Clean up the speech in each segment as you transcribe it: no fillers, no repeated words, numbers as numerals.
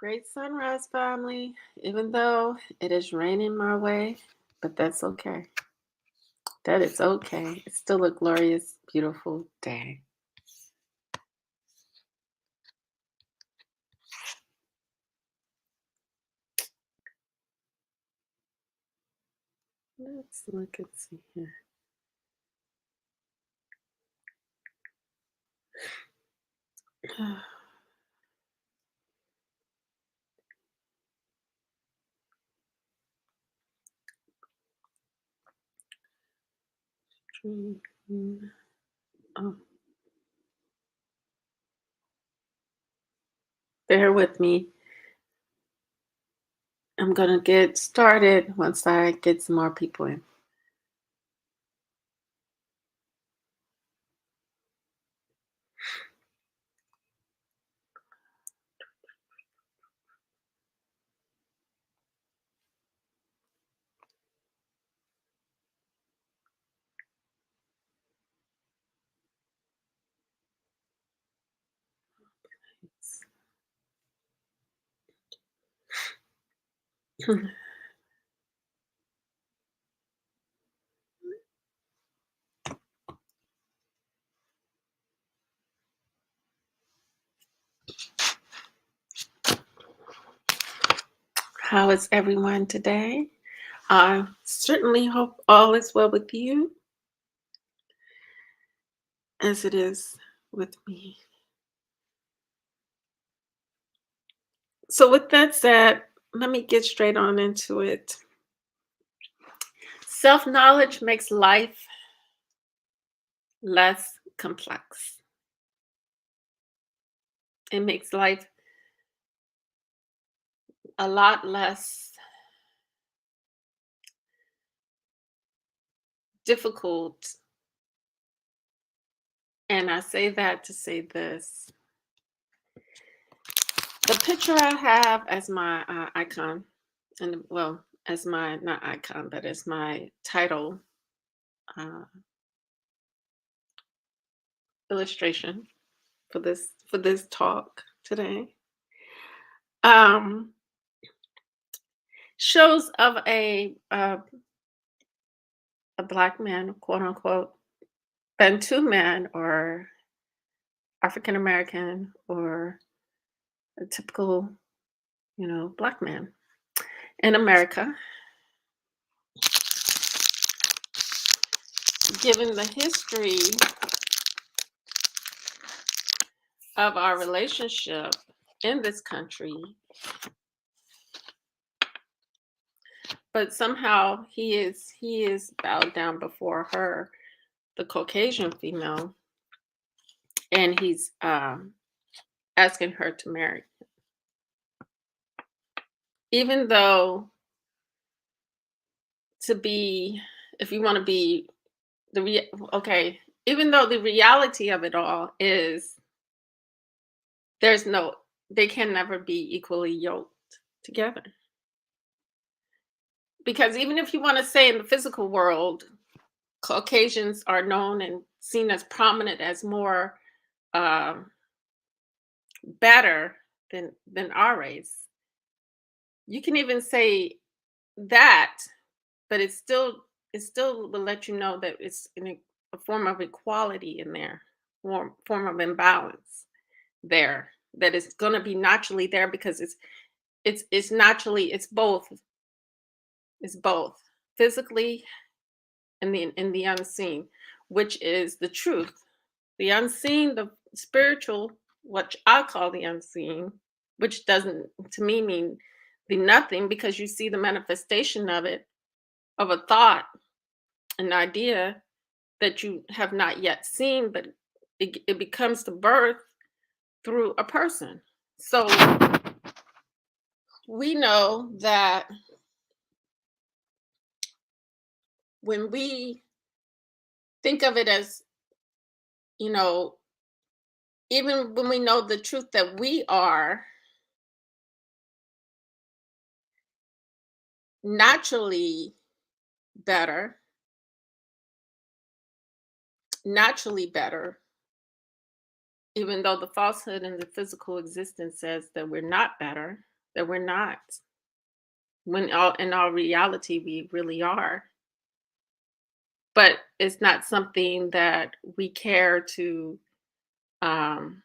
Great sunrise, family. Even though it is raining my way, but that's okay. That is okay. It's still a glorious, beautiful day. Let's look and see here. Oh, bear with me. I'm going to get started once I get some more people in. How is everyone today? I certainly hope all is well with you as it is with me. So, with that said, let me get straight on into it. Self knowledge makes life less complex. It makes life a lot less difficult. And I say that to say this. The picture I have as my icon, and well, as my, not icon, but as my title illustration for this talk today, shows of a black man, quote unquote, Bantu man, or African American, or a typical, black man in America. Given the history of our relationship in this country, but somehow he is bowed down before her, the Caucasian female, and he's asking her to marry, even though, to be, if you want to be okay, even though the reality of it all is they can never be equally yoked together. Because even if you want to say in the physical world, Caucasians are known and seen as prominent as more better than our race. You can even say that, but it still will let you know that it's in a form of equality in there, form of imbalance there, that is going to be naturally there, because it's naturally, it's both physically and the unseen, which is the truth. The unseen, the spiritual, what I call the unseen, which doesn't to me mean the nothing, because you see the manifestation of it, of a thought, an idea that you have not yet seen, but it becomes the birth through a person. So we know that when we think of it as, you know, even when we know the truth that we are naturally better, naturally better, even though the falsehood in the physical existence says that we're not better, that we're not. When all in all reality we really are. But it's not something that we care to um,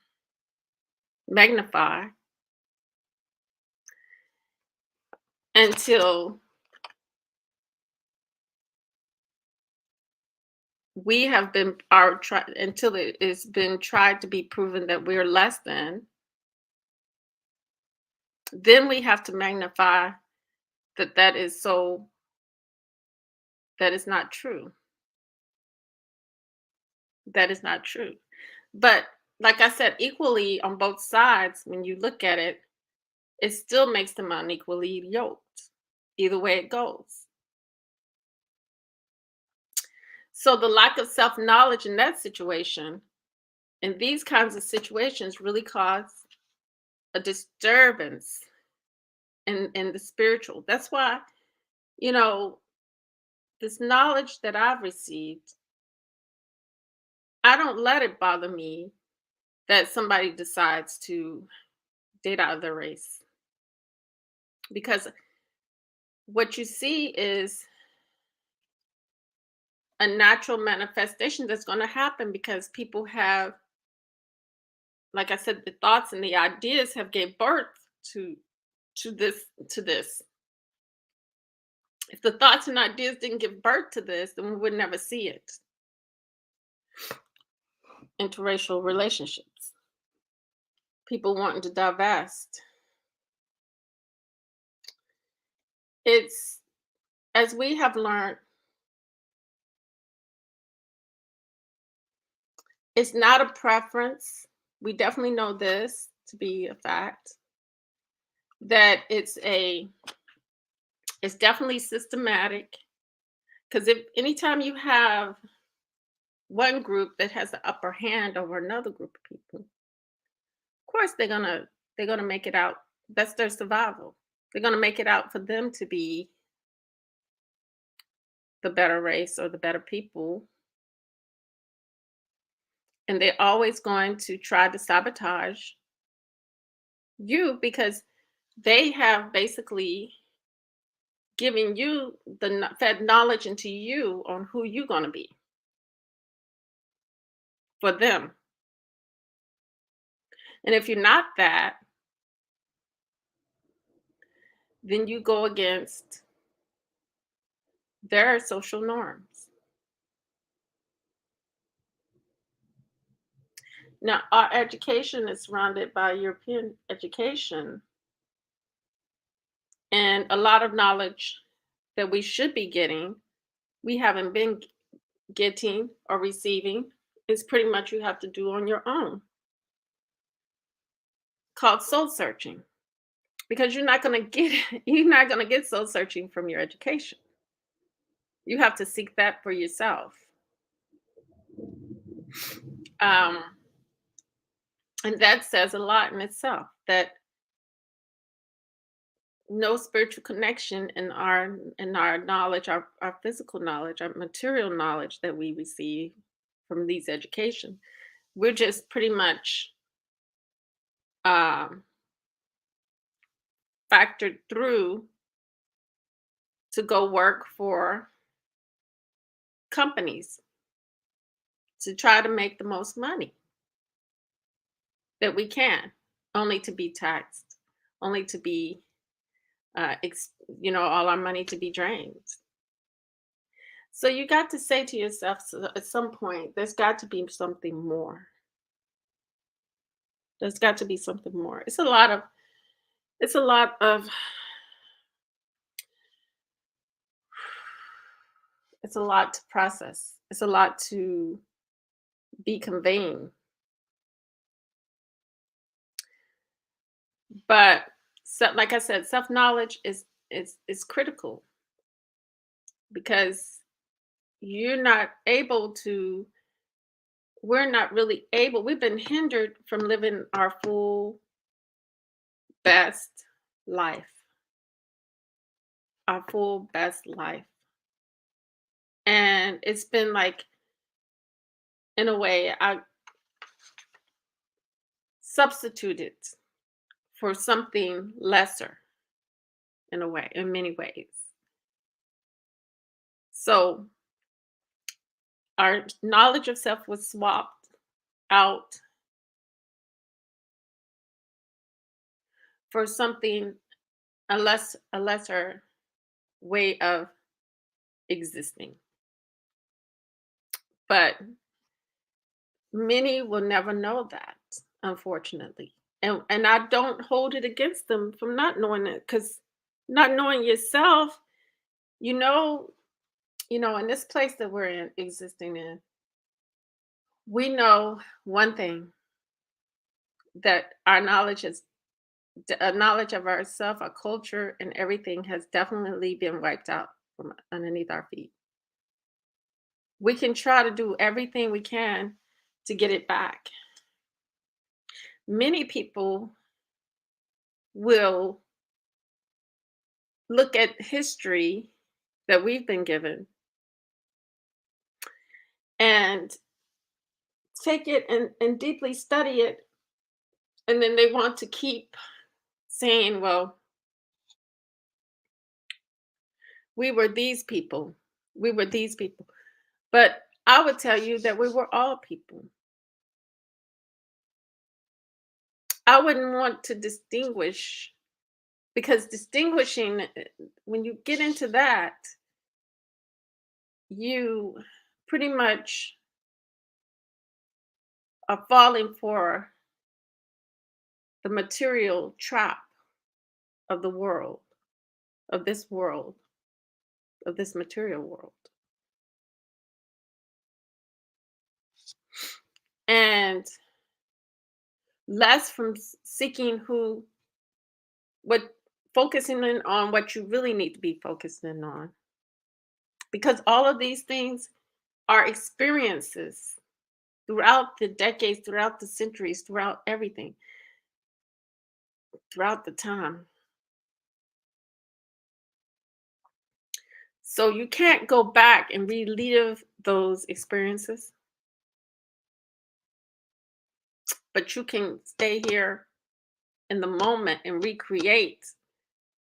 magnify until we have been until it has been tried to be proven that we're less than. Then we have to magnify that that is not true. That is not true. But like I said, equally on both sides, when you look at it, it still makes them unequally yoked, either way it goes. So the lack of self-knowledge in that situation, in these kinds of situations, really cause a disturbance in the spiritual. That's why, you know, this knowledge that I've received, I don't let it bother me that somebody decides to date out of their race. Because what you see is a natural manifestation that's going to happen because people have, like I said, the thoughts and the ideas have gave birth to to this. If the thoughts and ideas didn't give birth to this, then we would never see it. Interracial relationships, people wanting to divest. It's, as we have learned, it's not a preference. We definitely know this to be a fact, that it's definitely systematic. Because if anytime you have one group that has the upper hand over another group of people, of course they're gonna make it out. That's their survival. They're gonna make it out for them to be the better race or the better people. And they're always going to try to sabotage you because they have basically given you fed knowledge into you on who you're going to be for them. And if you're not that, then you go against their social norms. Now, our education is surrounded by European education, and a lot of knowledge that we should be getting, we haven't been getting or receiving. Is pretty much you have to do on your own, called soul searching, because you're not going to get soul searching from your education. You have to seek that for yourself. Um, and that says a lot in itself, that no spiritual connection in our knowledge, our physical knowledge, our material knowledge that we receive from these education. We're just pretty much um, factored through to go work for companies to try to make the most money that we can, only to be taxed, only to be, all our money to be drained. So you got to say to yourself, at some point, there's got to be something more. There's got to be something more. It's a lot of, it's a lot to process. It's a lot to be conveying. But like I said, self knowledge is critical because you're not able to. We're not really able. We've been hindered from living our full best life, our full best life, and it's been like, in a way, I substituted for something lesser. in a way, in many ways. So our knowledge of self was swapped out for something, a lesser way of existing. But many will never know that, unfortunately. And I don't hold it against them from not knowing it, because not knowing yourself, you know, in this place that we're in, existing in, we know one thing, that our knowledge is a knowledge of ourself, our culture, and everything has definitely been wiped out from underneath our feet. We can try to do everything we can to get it back. Many people will look at history that we've been given and take it and deeply study it. And then they want to keep saying, well, we were these people. We were these people. But I would tell you that we were all people. I wouldn't want to distinguish, because distinguishing, when you get into that, you pretty much are falling for the material trap of the world, of this world, of this material world. And less from seeking what focusing in on what you really need to be focusing on. Because all of these things are experiences throughout the decades, throughout the centuries, throughout everything, throughout the time. So you can't go back and relive those experiences, but you can stay here in the moment and recreate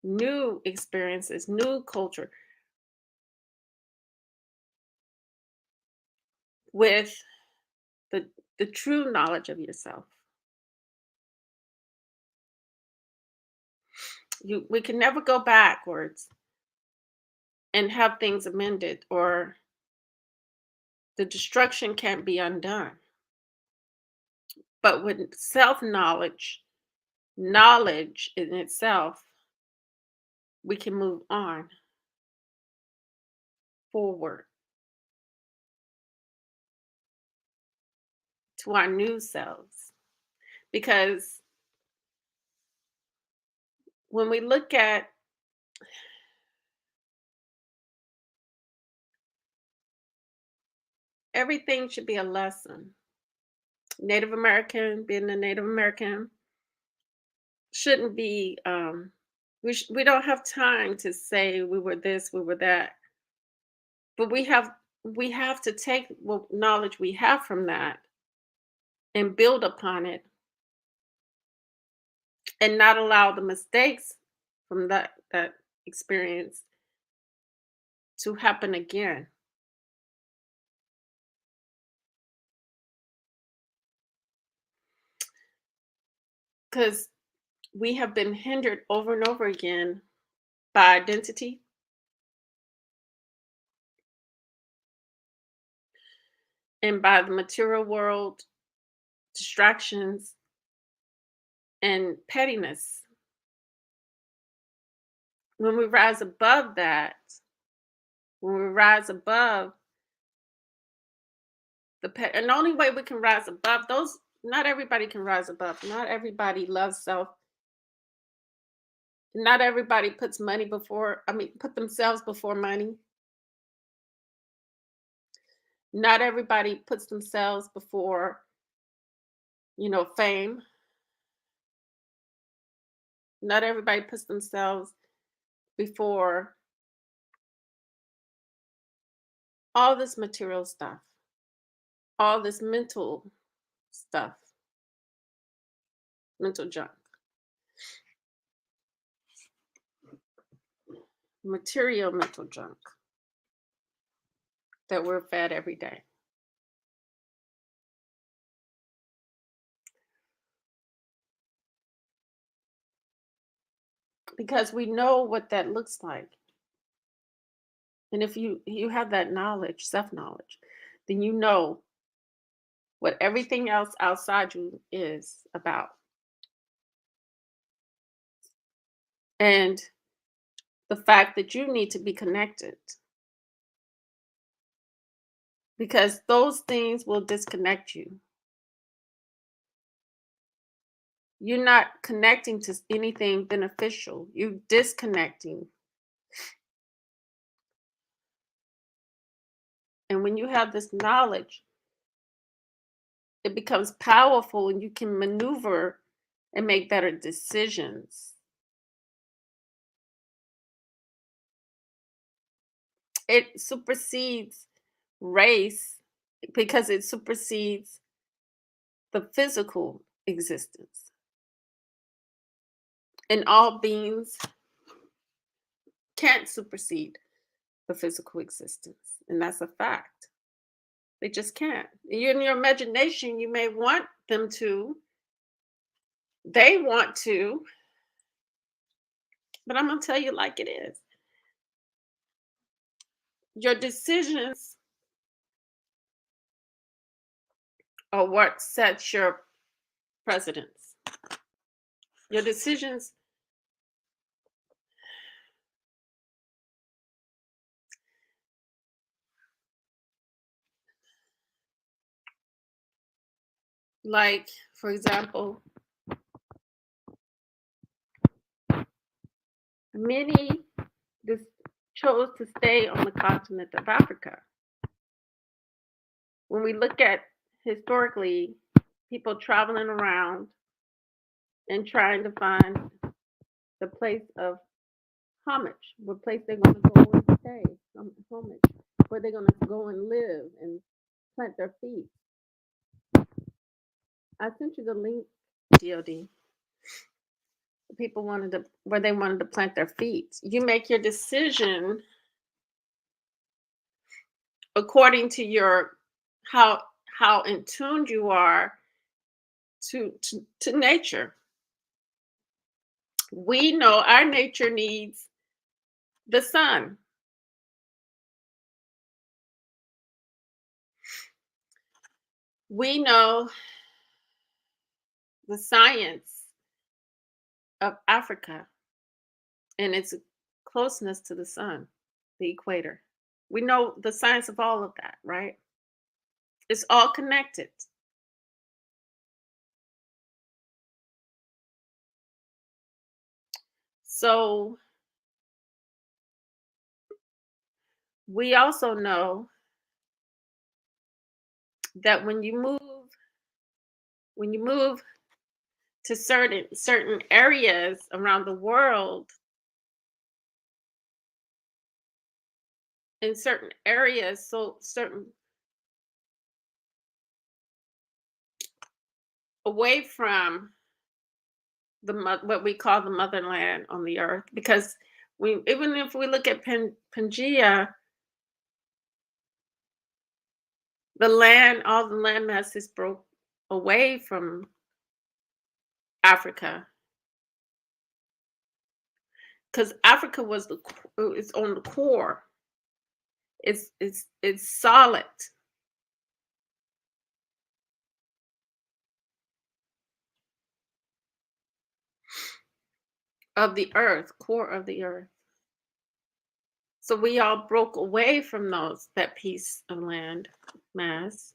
new experiences, new culture with the true knowledge of yourself. We can never go backwards and have things amended, or the destruction can't be undone. But with self-knowledge, knowledge in itself, we can move on forward to our new selves. Because when we look at everything, should be a lesson. Native American, being a Native American, shouldn't be. We don't have time to say we were this, we were that, but we have to take what knowledge we have from that and build upon it, and not allow the mistakes from that experience to happen again. Because we have been hindered over and over again by identity and by the material world, distractions, and pettiness. When we rise above that, when we rise above and the only way we can rise above those, not everybody can rise above. Not everybody loves self. Not everybody puts money before, put themselves before money. Not everybody puts themselves before, fame. Not everybody puts themselves before all this material stuff, all this mental stuff, mental junk. material mental junk that we're fed every day. Because we know what that looks like. And if you have that knowledge, self-knowledge, then you know what everything else outside you is about. And the fact that you need to be connected, because those things will disconnect you. You're not connecting to anything beneficial. You're disconnecting. And when you have this knowledge, it becomes powerful and you can maneuver and make better decisions. It supersedes race because it supersedes the physical existence. And all beings can't supersede the physical existence. And that's a fact. They just can't. You in your imagination, you may want them to. They want to, but I'm gonna tell you like it is. Your decisions are what sets your precedence. Your decisions like, for example, many just chose to stay on the continent of Africa. When we look at historically people traveling around and trying to find the place of homage, what place they're going to go and stay, homage, where they're going to go and live and plant their feet. I sent you the link, DOD. People wanted to where they wanted to plant their feet. You make your decision according to your how in tune you are to nature. We know our nature needs the sun. We know the science of Africa and its closeness to the sun, the equator. We know the science of all of that, right? It's all connected. So we also know that when you move to certain areas around the world, in certain areas, so certain away from what we call the motherland on the earth, because we even if we look at Pangea, all the land masses broke away from Africa, because Africa was it's on the core. It's solid. Of the earth, core of the earth. So we all broke away from that piece of land mass.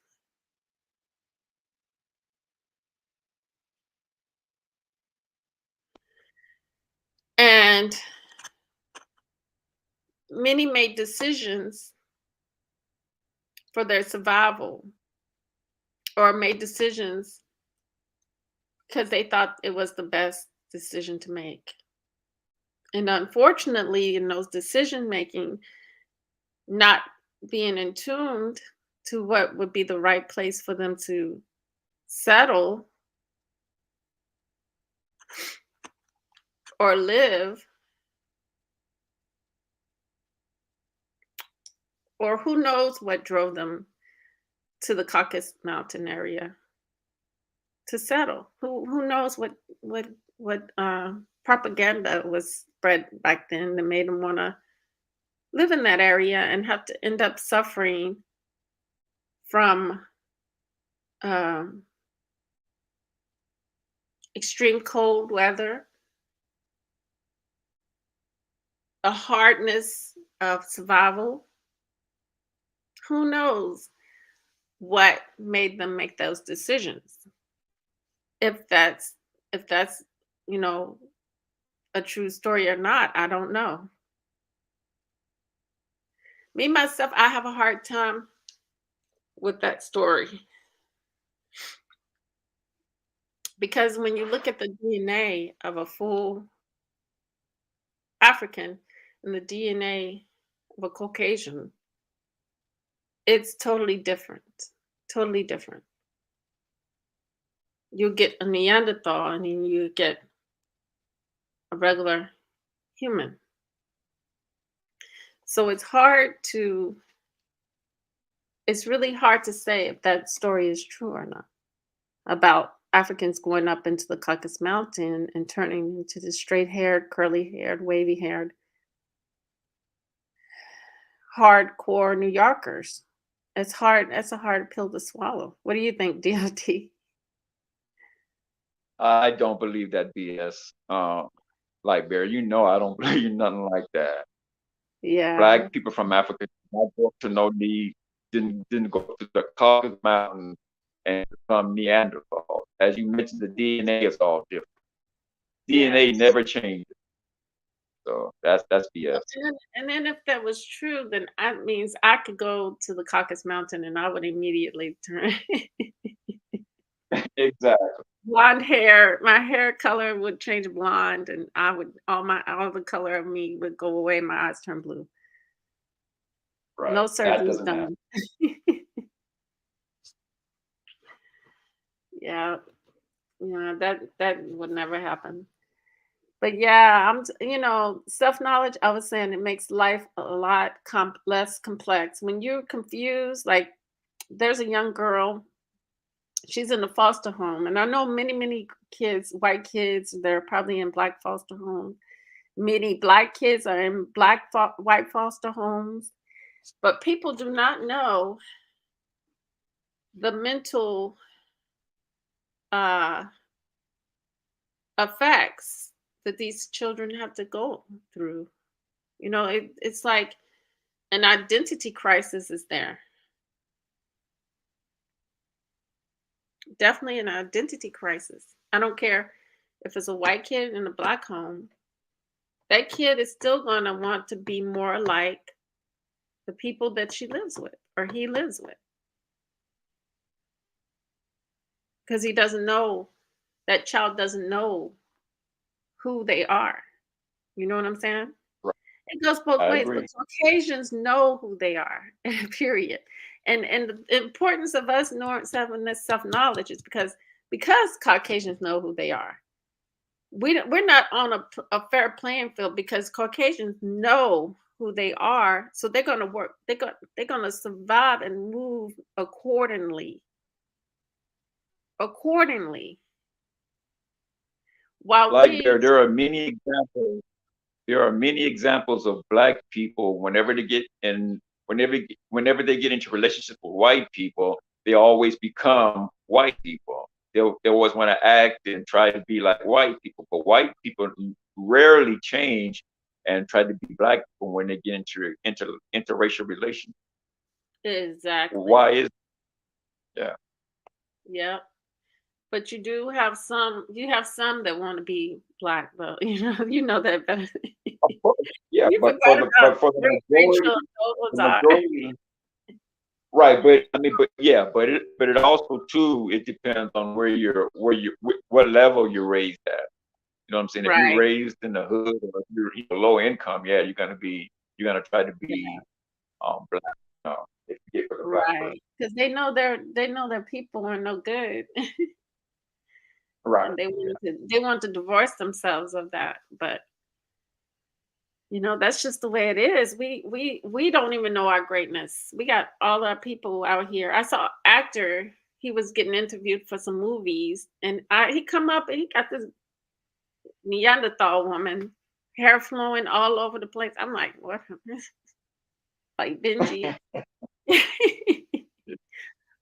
And many made decisions for their survival or made decisions because they thought it was the best decision to make. And unfortunately, in those decision making, not being in tune to what would be the right place for them to settle or live, or who knows what drove them to the Caucasus Mountain area to settle. Who knows what what propaganda was spread back then that made them want to live in that area and have to end up suffering from um, extreme cold weather, a hardness of survival. Who knows what made them make those decisions? If that's if that's you know a true story or not, I don't know. Me myself, I have a hard time with that story because when you look at the DNA of a full African and the DNA of a Caucasian, it's totally different. Totally different. You get a Neanderthal and then you get a regular human. So it's really hard to say if that story is true or not about Africans going up into the Caucasus Mountain and turning into the straight haired, curly haired, wavy haired, hardcore New Yorkers. It's hard. That's a hard pill to swallow. What do you think, DOT? I don't believe that BS. Like Bear, I don't believe nothing like that. Yeah. Black people from Africa did not go to no need, didn't go to the Caucasus Mountain and become Neanderthal. As you mentioned, the DNA is all different. DNA Yes. never changes. So that's BS. And then if that was true, then that means I could go to the Caucasus Mountain and I would immediately turn Exactly. blonde hair. My hair color would change blonde, and I would all the color of me would go away. My eyes turn blue. Right. No That surgeries doesn't happen. done. Yeah, yeah, that would never happen. But yeah, self knowledge. I was saying it makes life a lot less complex. When you're confused, like there's a young girl, she's in a foster home, and I know many kids, white kids, they're probably in black foster homes. Many black kids are in white foster homes, but people do not know the mental uh, effects that these children have to go through. It's like an identity crisis is there. Definitely an identity crisis. I don't care if it's a white kid in a black home. That kid is still going to want to be more like the people that she lives with or he lives with because he doesn't know, that child doesn't know who they are. You know what I'm saying? Right. It goes both I ways, but agree. Caucasians know who they are, period. And the importance of us knowing having this self knowledge is because Caucasians know who they are. We're not on a fair playing field because Caucasians know who they are, so they're going to work. They're going to survive and move accordingly. Accordingly, while Like we there are many examples of black people whenever they get into relationships with white people, they always become white people. They always want to act and try to be like white people, but white people rarely change and try to be black people when they get into interracial relations. exactly, Why is yeah? yeah. But you have some that want to be black, though. You know that better. Of course, yeah, You but forgot about for the Rachel majority, and the Dolazar. majority, right? But I mean, but yeah, but it also too it depends on what level you're raised at. You know what I'm saying? If you're Right. raised in the hood or if you're low income, yeah, you're gonna try to Yeah. be black. If you get for the black person, Right. Because they know their people are no good, right? and they Yeah, want to divorce themselves of that. But That's just the way it is. We don't even know our greatness. We got all our people out here. I saw an actor. He was getting interviewed for some movies, and he come up and he got this Neanderthal woman, hair flowing all over the place. I'm like, what? Like Benji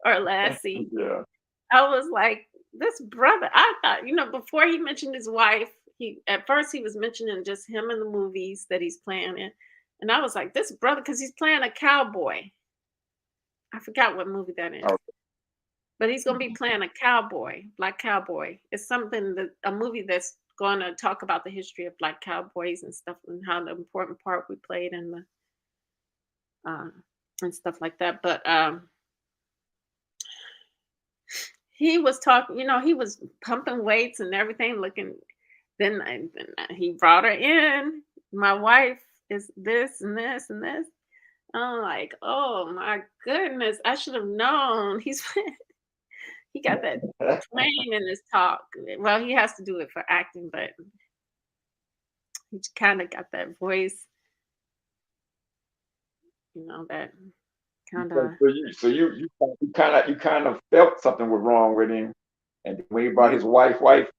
or Lassie. Yeah. I was like, this brother. I thought, before he mentioned his wife, he at first he was mentioning just him in the movies that he's playing in, and I was like, this brother, because he's playing a cowboy. I forgot what movie that is, Oh, but he's gonna be mhm. playing a cowboy, black cowboy. It's something that a movie that's going to talk about the history of black cowboys and stuff, and how the important part we played in the uh, and stuff like that. But he was talking, he was pumping weights and everything, looking. Then he brought her in. My wife is this and this and this. I'm like, oh my goodness, I should have known. He got that twang in his talk. Well, he has to do it for acting, but he kind of got that voice, that kind So of. you kind of felt something was wrong with him, and when he brought his white wife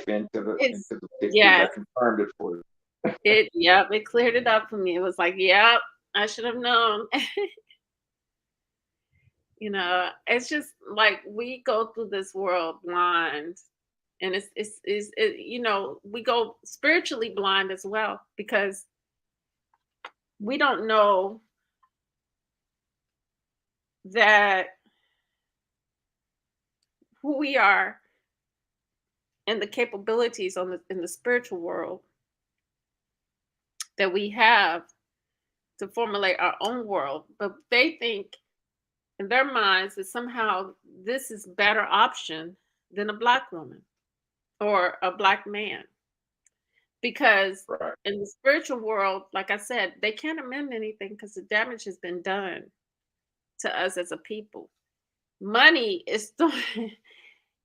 into It's the picture, Yes, that confirmed it for you. it cleared it up for me. It was like, yep, I should have known. It's just like we go through this world blind, and we go spiritually blind as well, because we don't know that who we are and the capabilities in the spiritual world that we have to formulate our own world. But they think in their minds that somehow this is better option than a black woman or a black man, because Right. in the spiritual world, like I said, they can't amend anything because the damage has been done to us as a people. Money is throwing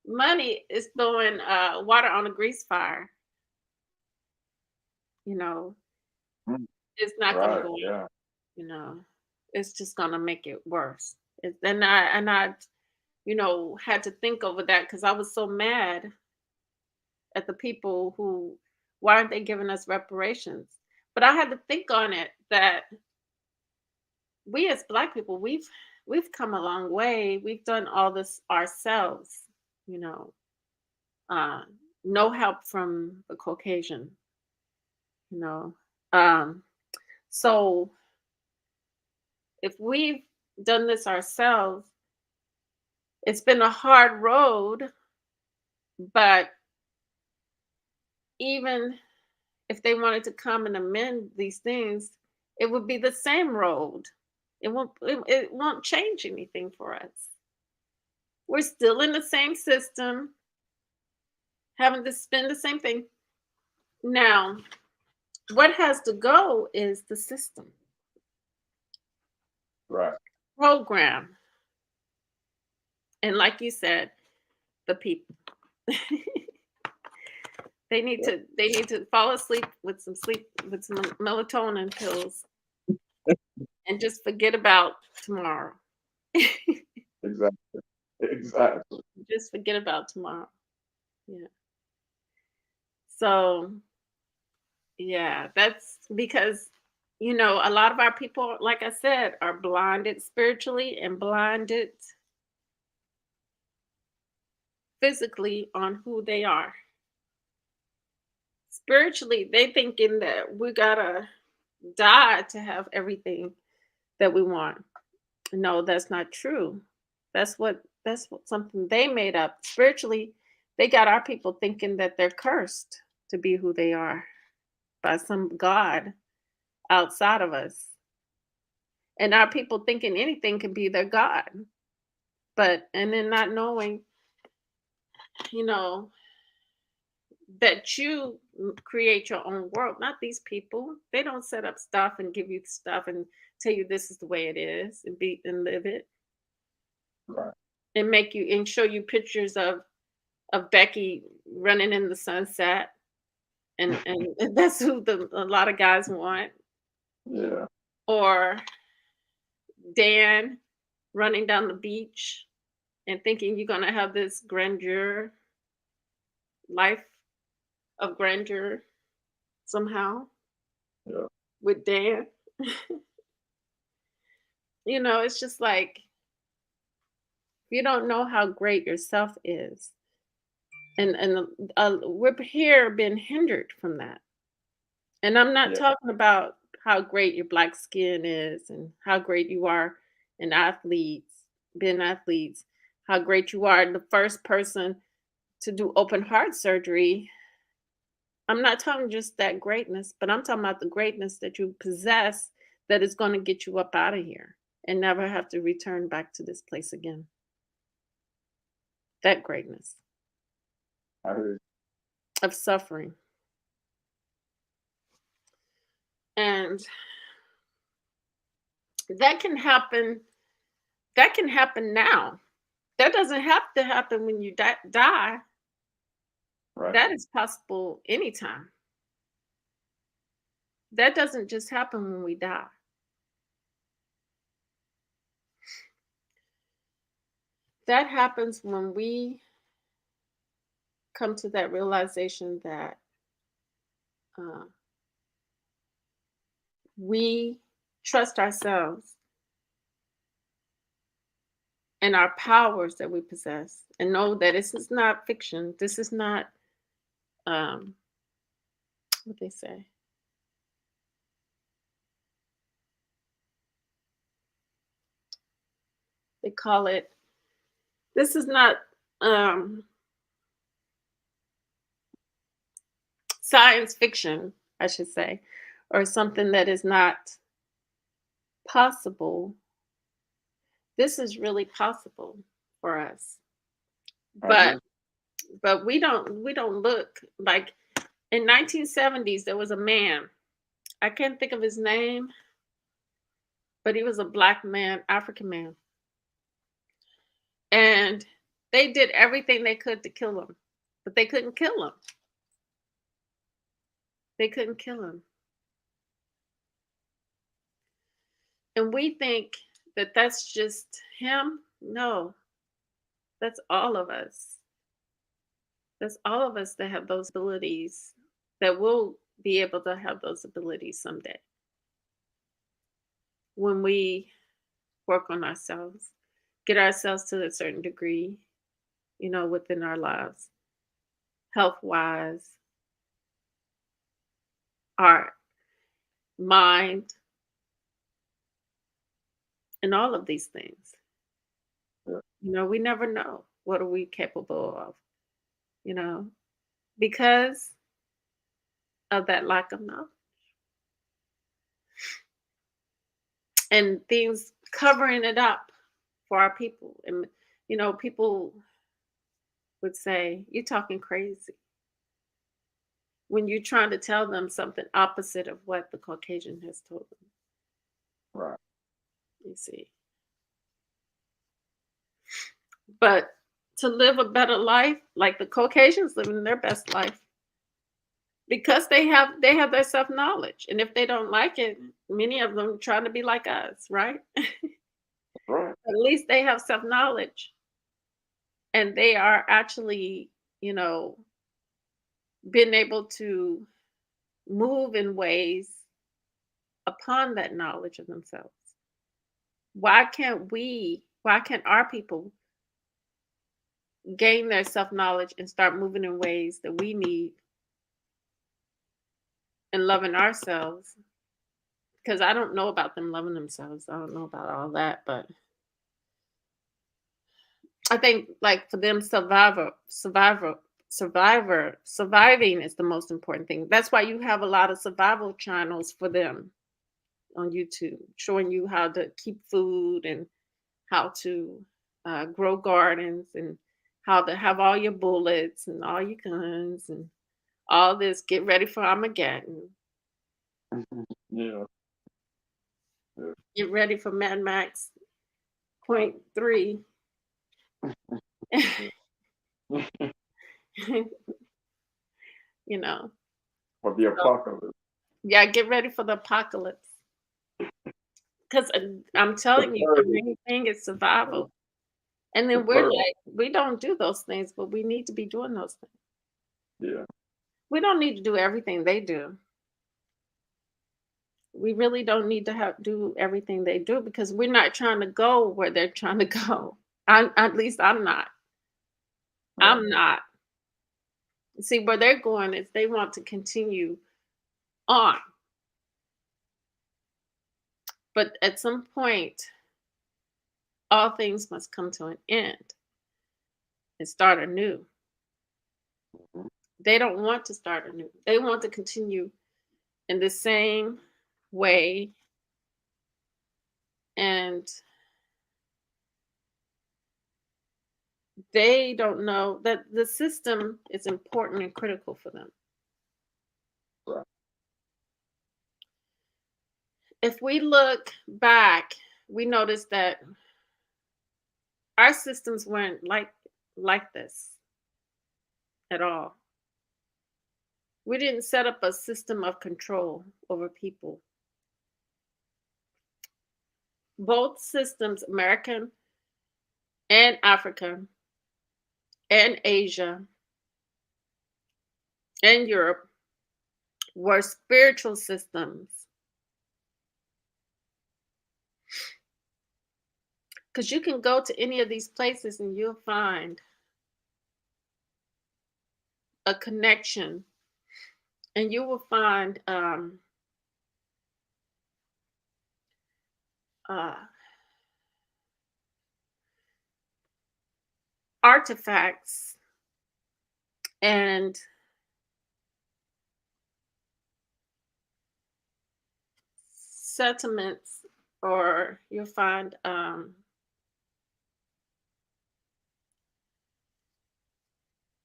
money is throwing water on a grease fire. You know, Mm. it's not going to Right. go. Yeah. You know, it's just going to make it worse. And I had to think over that because I was so mad at the people who, why aren't they giving us reparations? But I had to think on it that we as black people, we've come a long way. We've done all this ourselves, you know. Uh, no help from the Caucasian, you know. Um, so if we've done this ourselves, it's been a hard road, but even if they wanted to come and amend these things, it would be the same road. It won't change anything for us. We're still in the same system, having to spend the same thing. Now, what has to go is the system, Right. program, and like you said, the people. Yeah. They need to fall asleep with some melatonin pills and just forget about tomorrow. Exactly. Exactly. Just forget about tomorrow. Yeah. So, yeah, that's because a lot of our people, like I said, are blinded spiritually and blinded physically on who they are. Spiritually, they thinking that we gotta die to have everything that we want. No, that's not true. That's what something they made up. Spiritually, they got our people thinking that they're cursed to be who they are by some god outside of us. And our people thinking anything can be their god. And then not knowing, you know, that you create your own world, not these people. They don't set up stuff and give you stuff and tell you this is the way it is and live it Right. and make you and show you pictures of Becky running in the sunset. and that's who a lot of guys want. Yeah. Or Dan running down the beach and thinking you're gonna have this grandeur, life of grandeur somehow Yeah. with Dan. It's just like you don't know how great yourself is, and we're here being hindered from that. And I'm not Yeah. talking about how great your black skin is and how great you are in athletes, being athletes, how great you are, the first person to do open heart surgery. I'm not talking just that greatness, but I'm talking about the greatness that you possess that is going to get you up out of here and never have to return back to this place again. That greatness I heard. of suffering. And that can happen. That can happen now. That doesn't have to happen when you die. Right. That is possible anytime. That doesn't just happen when we die. That happens when we come to that realization that uh, we trust ourselves and our powers that we possess and know that this is not fiction. This is not um, what they say. They call it, this is not um, science fiction, I should say, or something that is not possible. This is really possible for us. I But agree. we don't look like in 1970s there was a man. I can't think of his name, but he was a black man, African man. And they did everything they could to kill him, but they couldn't kill him. They couldn't kill him. And we think that that's just him. No, that's all of us. That's all of us that have those abilities, that will be able to have those abilities someday when we work on ourselves, get ourselves to a certain degree, within our lives, health wise, our mind, and all of these things. Yeah. We never know what are we capable of, you know, because of that lack of knowledge and things covering it up for our people. And people would say, "You're talking crazy," when you're trying to tell them something opposite of what the Caucasian has told them. Right. You see, but to live a better life, like the Caucasians living their best life, because they have their self knowledge, and if they don't like it, many of them trying to be like us, right? Right. At least they have self knowledge, and they are actually, you know, being able to move in ways upon that knowledge of themselves. Why can't our people gain their self knowledge and start moving in ways that we need and loving ourselves? Because I don't know about them loving themselves. I don't know about all that, but I think like for them, surviving is the most important thing. That's why you have a lot of survival channels for them on YouTube, showing you how to keep food and how to grow gardens and how to have all your bullets and all your guns and all this. Get ready for Armageddon. Yeah. Yeah. Get ready for Mad Max Point 3. Yeah. you know, for the So, apocalypse. yeah, get ready for the apocalypse. Because I'm The telling you, the purge. main thing is survival. And The then we're purge. like, we don't do those things, but we need to be doing those things. Yeah. We don't need to do everything they do. We really don't need to do everything they do because we're not trying to go where they're trying to go. At least I'm not. Right. I'm not. See, where they're going is they want to continue on. But at some point, all things must come to an end and start anew. Mhm. They don't want to start anew. They want to continue in the same way. And they don't know that the system is important and critical for them. Right. If we look back, we notice that our systems weren't like this at all. We didn't set up a system of control over people. Both systems, American and African and Asia and Europe, were spiritual systems. Because you can go to any of these places and you'll find a connection, and you will find uh, artifacts and settlements, or you'll find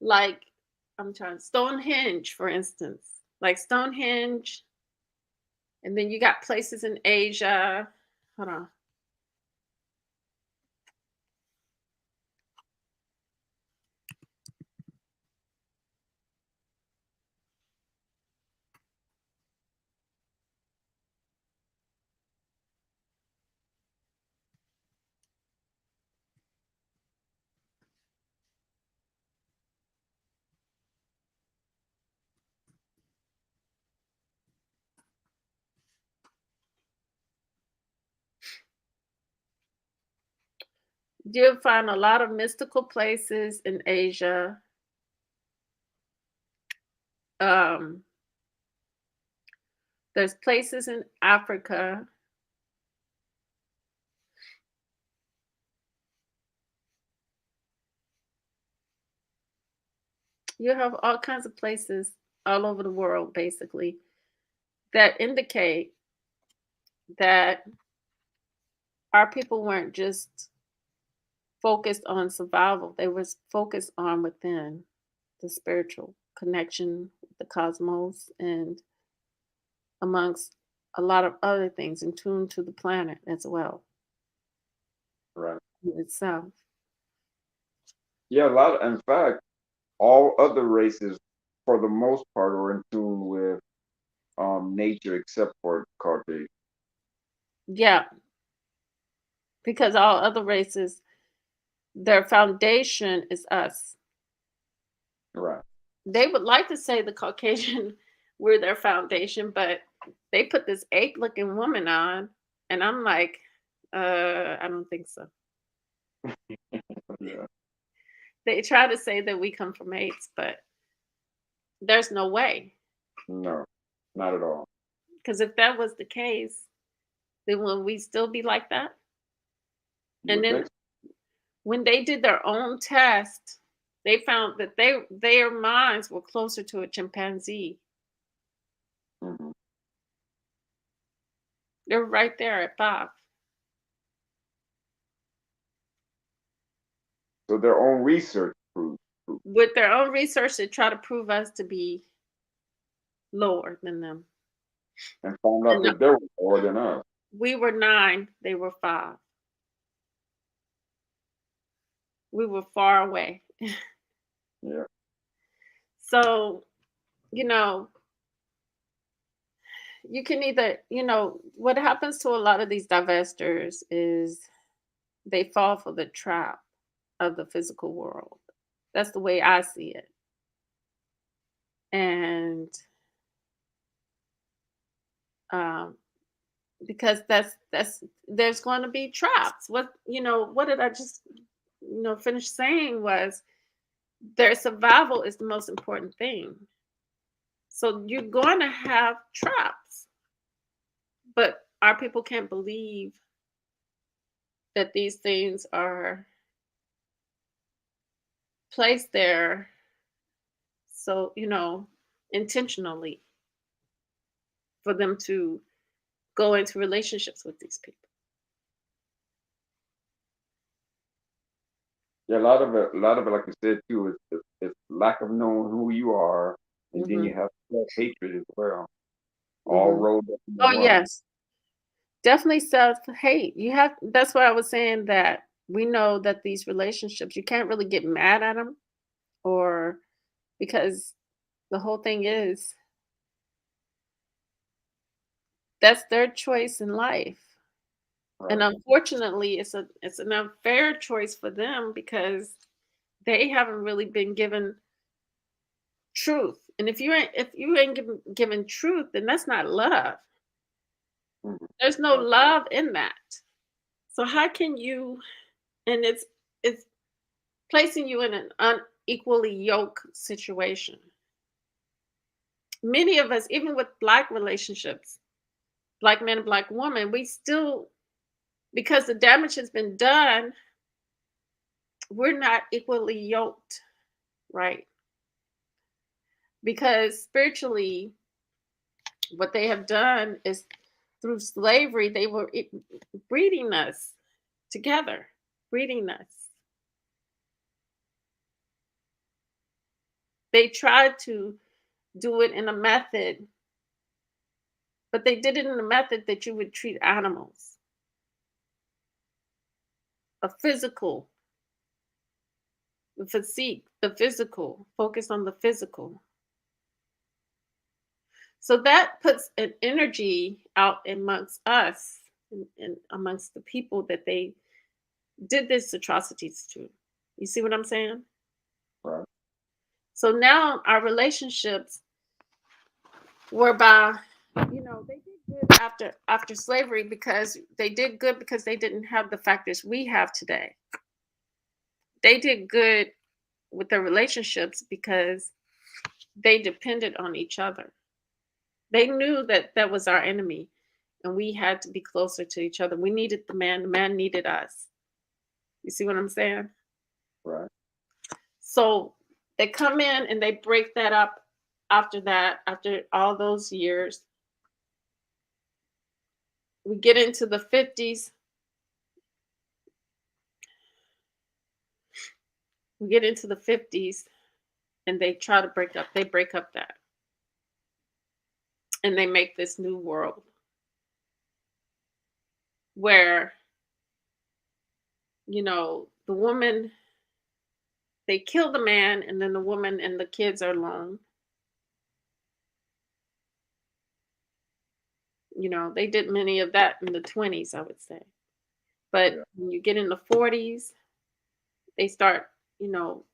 like I'm trying Stonehenge, for instance, like Stonehenge, and then you got places in Asia. Hold on. You'll find a lot of mystical places in Asia. Um, there's places in Africa. You have all kinds of places all over the world, basically, that indicate that our people weren't just focused on survival, they was focused on within the spiritual connection with the cosmos and amongst a lot of other things in tune to the planet as well Right. in itself. Yeah. A lot. In fact, all other races, for the most part, are in tune with nature, except for Caucasian. Yeah, because all other races, their foundation is us. Right. They would like to say the Caucasian we're their foundation, but they put this ape looking woman on, and I'm like, I don't think so. Yeah. They try to say that we come from apes, but there's no way. No, not at all. Because if that was the case, then will we still be like that? You And would then think when they did their own test, they found that their minds were closer to a chimpanzee. so. They're right there at 5. So their own research proves With their own research, they try to prove us to be lower than them. and found out And that they were more than us. we were 9, they were 5. We were far away. Yeah. So, you know, you can either, what happens to a lot of these divestors is they fall for the trap of the physical world. That's the way I see it. And um, because that's there's going to be traps. What did I just finish saying was their survival is the most important thing. So you're going to have traps, but our people can't believe that these things are placed there so intentionally for them to go into relationships with these people. Yeah, a lot of it, like you said too, is lack of knowing who you are, and then Hmm. you have self hatred as well, all Hmm. rolled up into Oh one. yes, definitely self hate. You have. That's why I was saying that we know that these relationships, you can't really get mad at them, or because the whole thing is that's their choice in life. And Right. unfortunately, it's an unfair choice for them because they haven't really been given truth. And if you ain't given truth, then that's not love. Mhm. There's no love in that. So how can you? And it's placing you in an unequally yoked situation. Many of us, even with black relationships, black man and black woman, we still, because the damage has been done, we're not equally yoked, right? Because spiritually, what they have done is through slavery, they were breeding us together, breeding us. They tried to do it in a method, but they did it in a method that you would treat animals, a physical, the physique, the physical, focus on the physical. So that puts an energy out amongst us and amongst the people that they did this atrocities to. You see what I'm saying? Right. So now our relationships whereby they did good after slavery because they did good because they didn't have the factors we have today. They did good with their relationships because they depended on each other. They knew that that was our enemy and we had to be closer to each other. We needed the man needed us. You see what I'm saying? Right. So they come in and they break that up after that, after all those years. We get into the 50s. We get into the 50s and they try to break up that. And they make this new world where, the woman, they kill the man and then the woman and the kids are alone. They did many of that in the 20s, I would say. But Yeah. when you get in the 40s, they start, you know,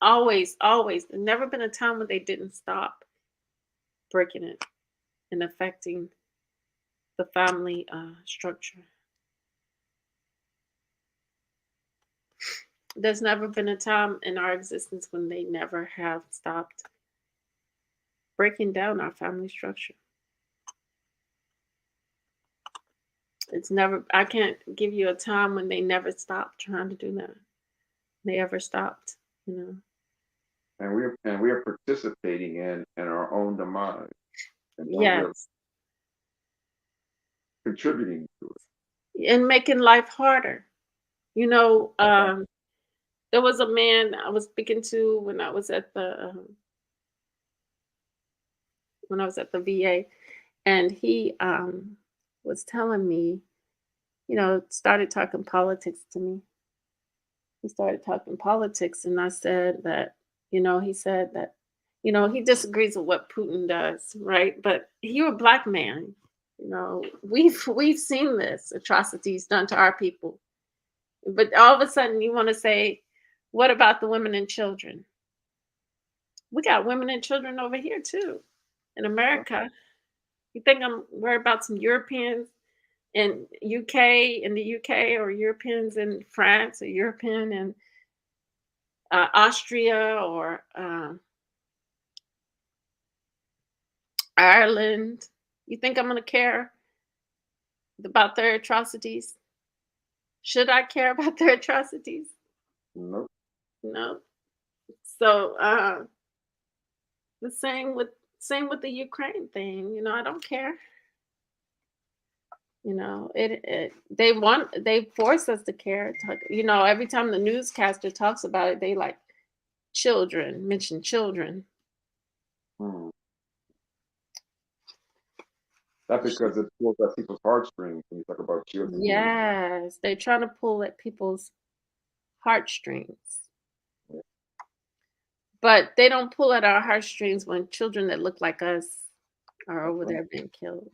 always, there's never been a time when they didn't stop breaking it and affecting the family structure. There's never been a time in our existence when they never have stopped breaking down our family structure. It's never, I can't give you a time when they never stopped trying to do that. They ever stopped, you know. And we are participating in our own demise and don't really Yes. contributing to it. And making life harder. You know, Okay. there was a man I was speaking to when I was at the VA, and he was telling me, started talking politics to me. He started talking politics, and I said that, he said that He disagrees with what Putin does, right? But you're a black man. We've seen this atrocities done to our people. But all of a sudden you want to say, what about the women and children? We got women and children over here too in America. You think I'm worried about some Europeans in the UK, or Europeans in France, or European in Austria, or Ireland? You think I'm going to care about their atrocities? Should I care about their atrocities? Nope. No. So the same with the Ukraine thing. I don't care. They force us to care. Every time the newscaster talks about it, they like mention children. Hmm. That's because it pulls at people's heartstrings when you talk about children. Yes, they're trying to pull at people's heartstrings. Yeah. But they don't pull at our heartstrings when children that look like us are over there being killed.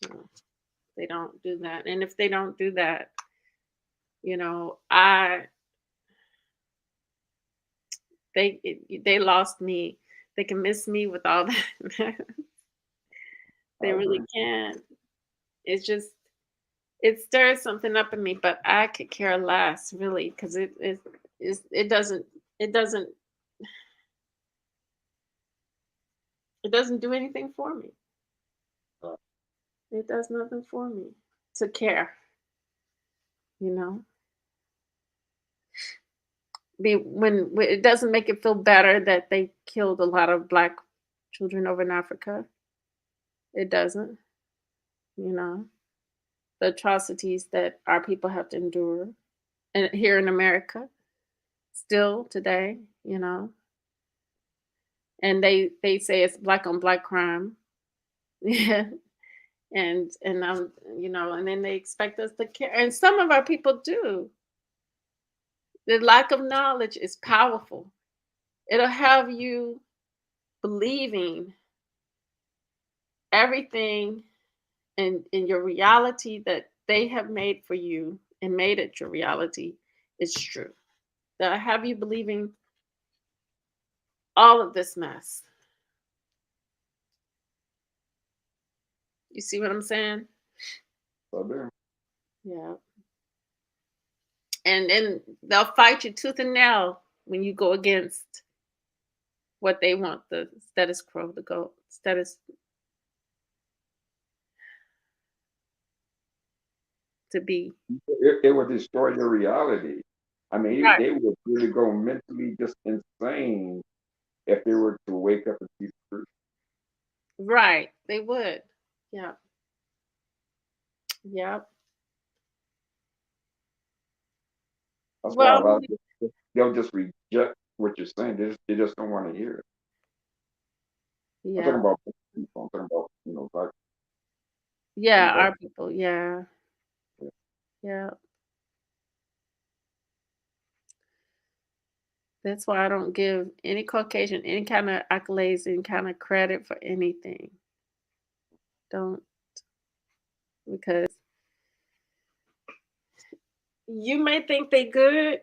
No, they don't do that. And if they don't do that, they lost me. They can miss me with all that. They really can. It's just it stirs something up in me, but I could care less, really, because it doesn't do anything for me. It does nothing for me to care. You know, when it doesn't make it feel better that they killed a lot of black children over in Africa. It doesn't. You know, the atrocities that our people have to endure, and here in America, still today. And they say it's black on black crime. Yeah. And then they expect us to care, and some of our people do. The lack of knowledge is powerful. It'll have you believing everything in your reality that they have made for you and made it your reality is true. They'll have you believing all of this mess. You see what I'm saying? So there. Yeah. And then they'll fight you tooth and nail when you go against what they want the status quo to go. Status to be. It would destroy your reality. I mean, Right. they would really go mentally just insane if they were to wake up and see the truth. Right. They would. Yeah. Yeah. That's why a Well, lot of people, they'll just reject what you're saying. They just don't want to hear it. I'm yeah. talking about people. I'm talking about, black Yeah, and white our people. Yeah. people. Yeah. That's why I don't give any Caucasian any kind of accolades, any kind of credit for anything. Don't, because you may think they good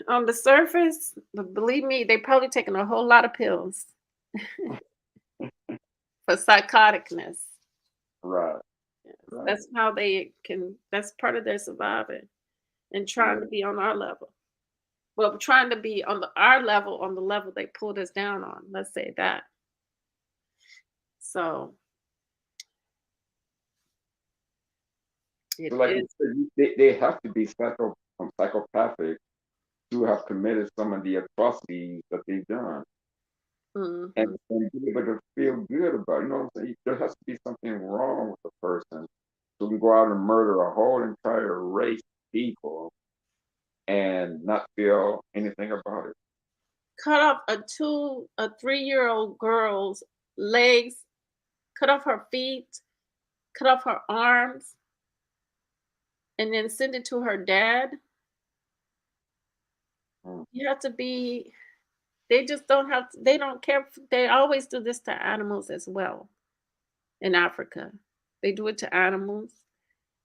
on the surface, but believe me, they probably taking a whole lot of pills for psychoticness. Right. Yes. Right. That's how that's part of their surviving and trying Yeah. to be on our level. Well, trying to be on our level, on the level they pulled us down on. Let's say that. So it So like you is. said, they have to be psychopathic to have committed some of the atrocities that they've done. And, Mhm. and be able to feel good about it. You know what I'm saying? There has to be something wrong with the person so we go out and murder a whole entire race of people and not feel anything about it. Cut off a 3-year-old girl's legs, cut off her feet, cut off her arms, and then send it to her dad. Mm. You have to be They just don't have. They don't care. They always do this to animals as well. In Africa, they do it to animals.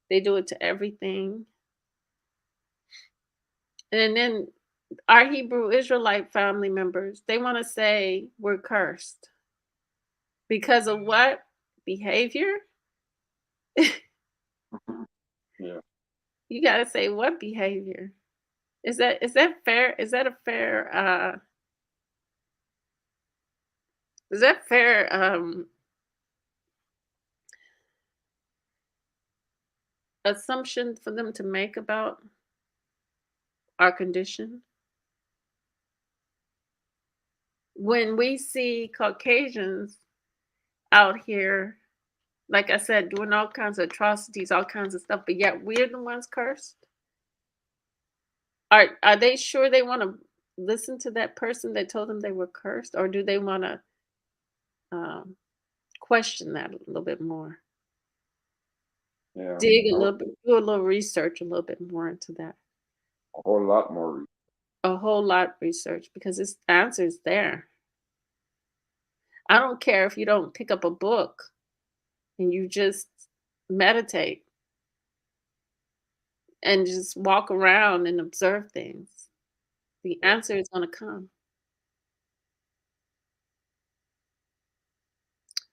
They do it to everything. And then our Hebrew Israelite family members, they want to say we're cursed because of what behavior? Yeah. You got to say what behavior? Is that fair? Is that fair assumption for them to make about our condition? When we see Caucasians out here, like I said, doing all kinds of atrocities, all kinds of stuff, but yet we're the ones cursed. Are they sure they want to listen to that person that told them they were cursed, or do they want to um, question that a little bit more? Yeah. Dig a little bit, do a little research, a little bit more into that. A whole lot more. A whole lot research because its answer's there. I don't care if you don't pick up a book and you just meditate and just walk around and observe things. The answer is going to come.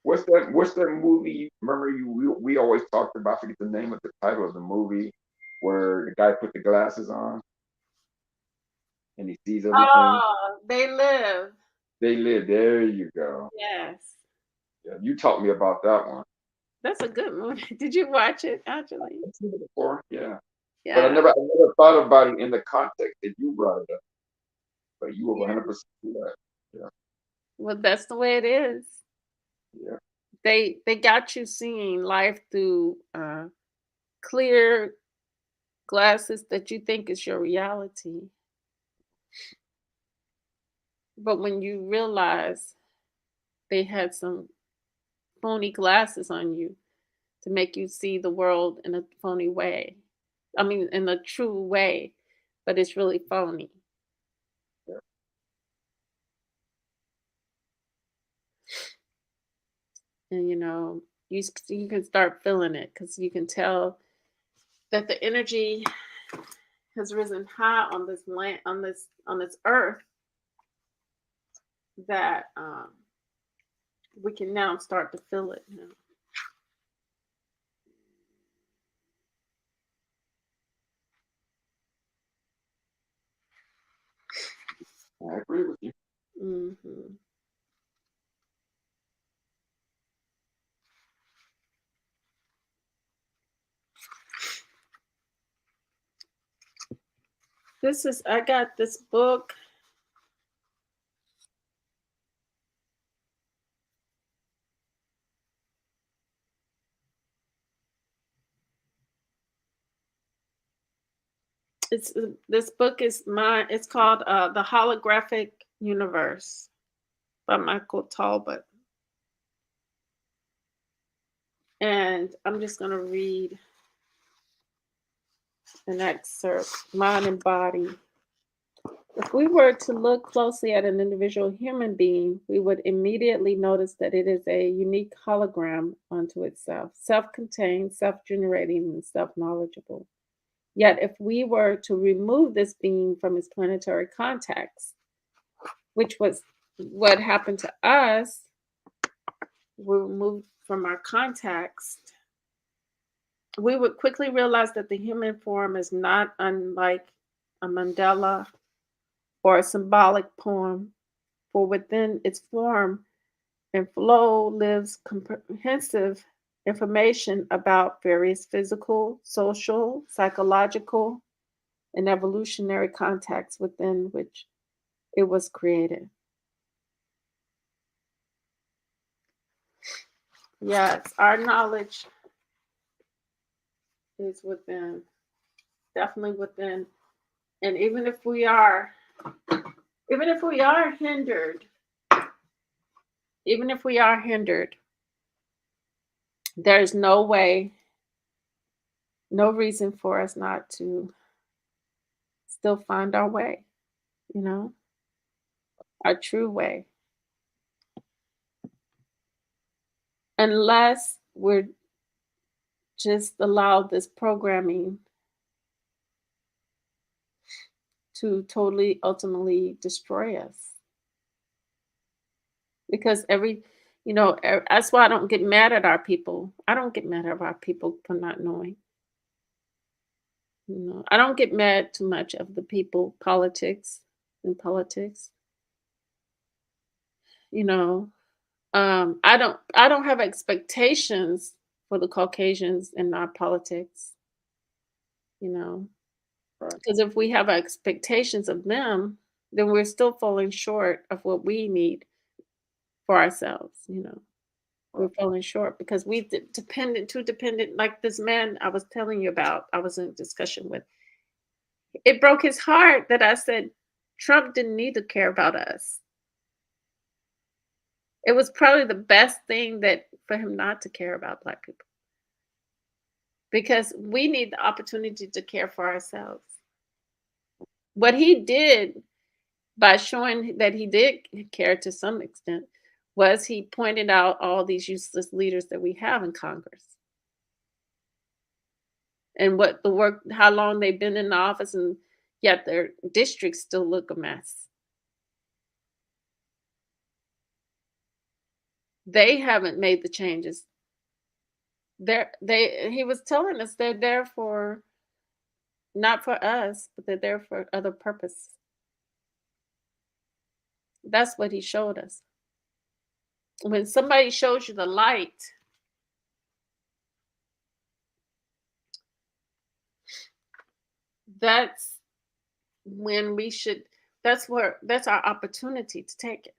What's that movie? Remember we always talked about, I forget the name of the title of the movie, where the guy put the glasses on and he sees everything. Oh, they live. They live. There you go. Yes. Yeah, you taught me about that one. That's a good movie. Did you watch it, actually? I've seen it before, yeah. But Yeah. I never thought about it in the context that you brought it up. But you were Yeah. 100% right. Yeah, Well, that's the way it is. yeah. They got you seeing life through clear glasses that you think is your reality. But when you realize they had some phony glasses on you to make you see the world in a phony way. I mean, in a true way, but it's really phony. Yeah. And you can start feeling it because you can tell that the energy has risen high on this land, on this earth, that we can now start to feel it. I agree with you. Hmm. I got this book. This book is mine. It's called The Holographic Universe by Michael Talbot. And I'm just going to read an excerpt, Mind and Body. If we were to look closely at an individual human being, we would immediately notice that it is a unique hologram unto itself, self contained, self generating, and self knowledgeable. Yet, if we were to remove this being from its planetary context, which was what happened to us, we removed from our context, we would quickly realize that the human form is not unlike a mandala or a symbolic poem, for within its form and flow lives comprehensive information about various physical, social, psychological, and evolutionary contexts within which it was created. Yes, our knowledge is within, definitely within. And even if we are hindered, even if we are hindered, there's no way, no reason for us not to still find our way, you know? our true way, unless we're just allow this programming to totally ultimately destroy us. Because that's why I don't get mad at our people. I don't get mad at our people for not knowing. I don't get mad too much of the people politics. You know, I don't have expectations for the Caucasians in our politics. You know, Right. because if we have expectations of them, then we're still falling short of what we need for ourselves. We're Right. falling short because we too dependent. Like this man I was telling you about, I was in a discussion with. It broke his heart that I said Trump didn't need to care about us. It was probably the best thing that for him not to care about Black people because we need the opportunity to care for ourselves. What he did by showing that he did care to some extent was he pointed out all these useless leaders that we have in Congress and what the work, how long they've been in the office, and yet their districts still look a mess. They haven't made the changes. He was telling us they're there for not for us, but they're there for other purpose. That's what he showed us. When somebody shows you the light, that's when we should that's our opportunity to take it,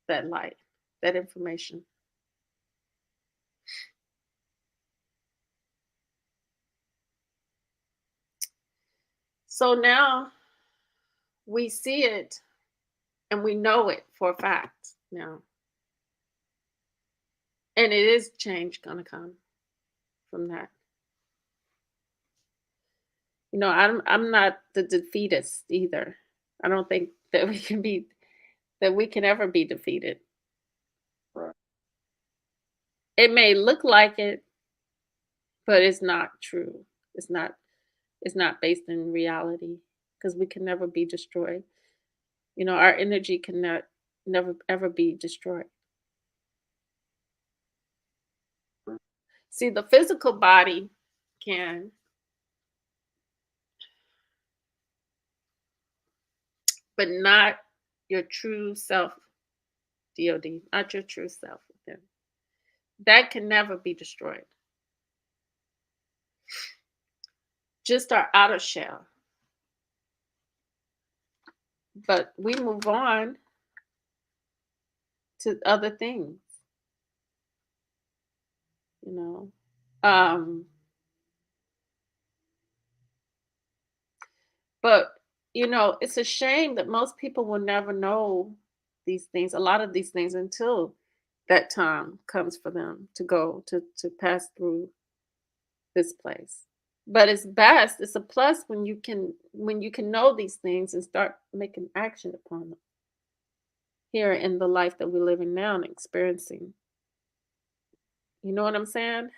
that light, that information. So now we see it and we know it for a fact now. And it is change gonna come from that. I'm not the defeatist either. I don't think that we can ever be defeated. Right. It may look like it, but it's not true. It's not it's not based in reality because we can never be destroyed. Our energy cannot never ever be destroyed. See, the physical body can, but not your true self, DOD, not your true self within. That can never be destroyed. Just our outer shell. But we move on to other things, you know. Um, but it's a shame that most people will never know these things, a lot of these things, until that time comes for them to go to pass through this place. But it's a plus when you can know these things and start making action upon them here in the life that we're living now and experiencing. You know what I'm saying?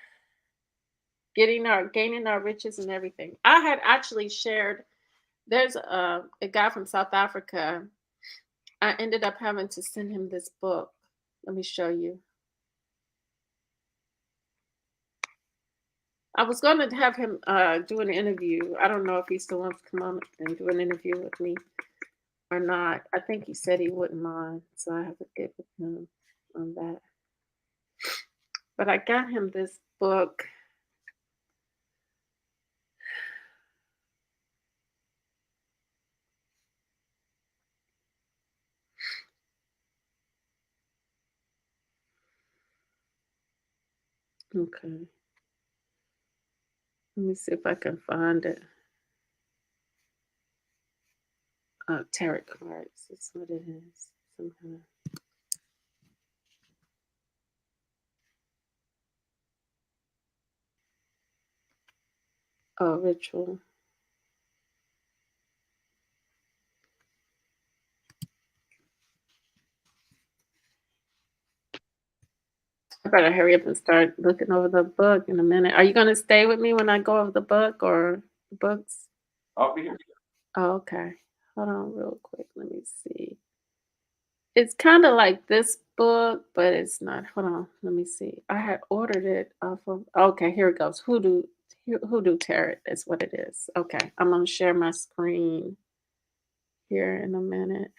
Gaining our riches and everything. I had actually shared. There's a guy from South Africa. I ended up having to send him this book. Let me show you. I was going to have him do an interview. I don't know if he still wants to come on and do an interview with me or not. I think he said he wouldn't mind, so I have to get with him on that. But I got him this book. Okay. Let me see if I can find it. Tarot cards. That's what it is. Somehow. Oh, ritual. I better hurry up and start looking over the book in a minute. Are you going to stay with me when I go over the book or the books? I'll be here. Oh, okay. Hold on real quick. Let me see. It's kind of like this book, but it's not. Hold on. Let me see. I had ordered it off of. Okay, here it goes. Hoodoo Tarot is what it is. Okay, I'm gonna share my screen here in a minute.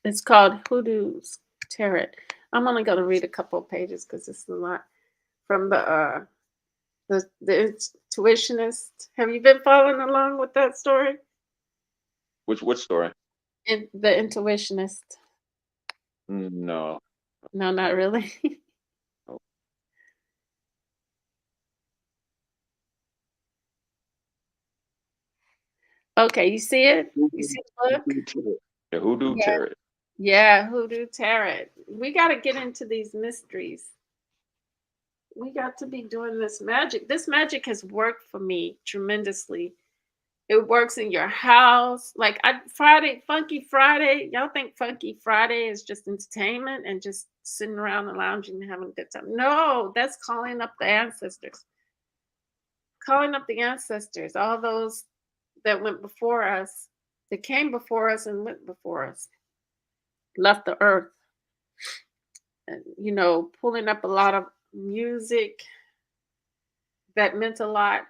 It's called Hoodoo's Tarot. I'm only gonna read a couple of pages because it's a lot from the Intuitionist. Have you been following along with that story? Which story? In the Intuitionist. No. No, not really. No. Okay, you see it? You see the book? The Hoodoo Yeah. Tarot. Yeah, Hoodoo Tarot. We got to get into these mysteries. We got to be doing this magic. This magic has worked for me tremendously. It works in your house. Like Funky Friday. Y'all think Funky Friday is just entertainment and just sitting around and lounging and having a good time? No, that's calling up the ancestors. Calling up the ancestors, all those that went before us, that came before us and went before us, left the earth. And, pulling up a lot of music that meant a lot,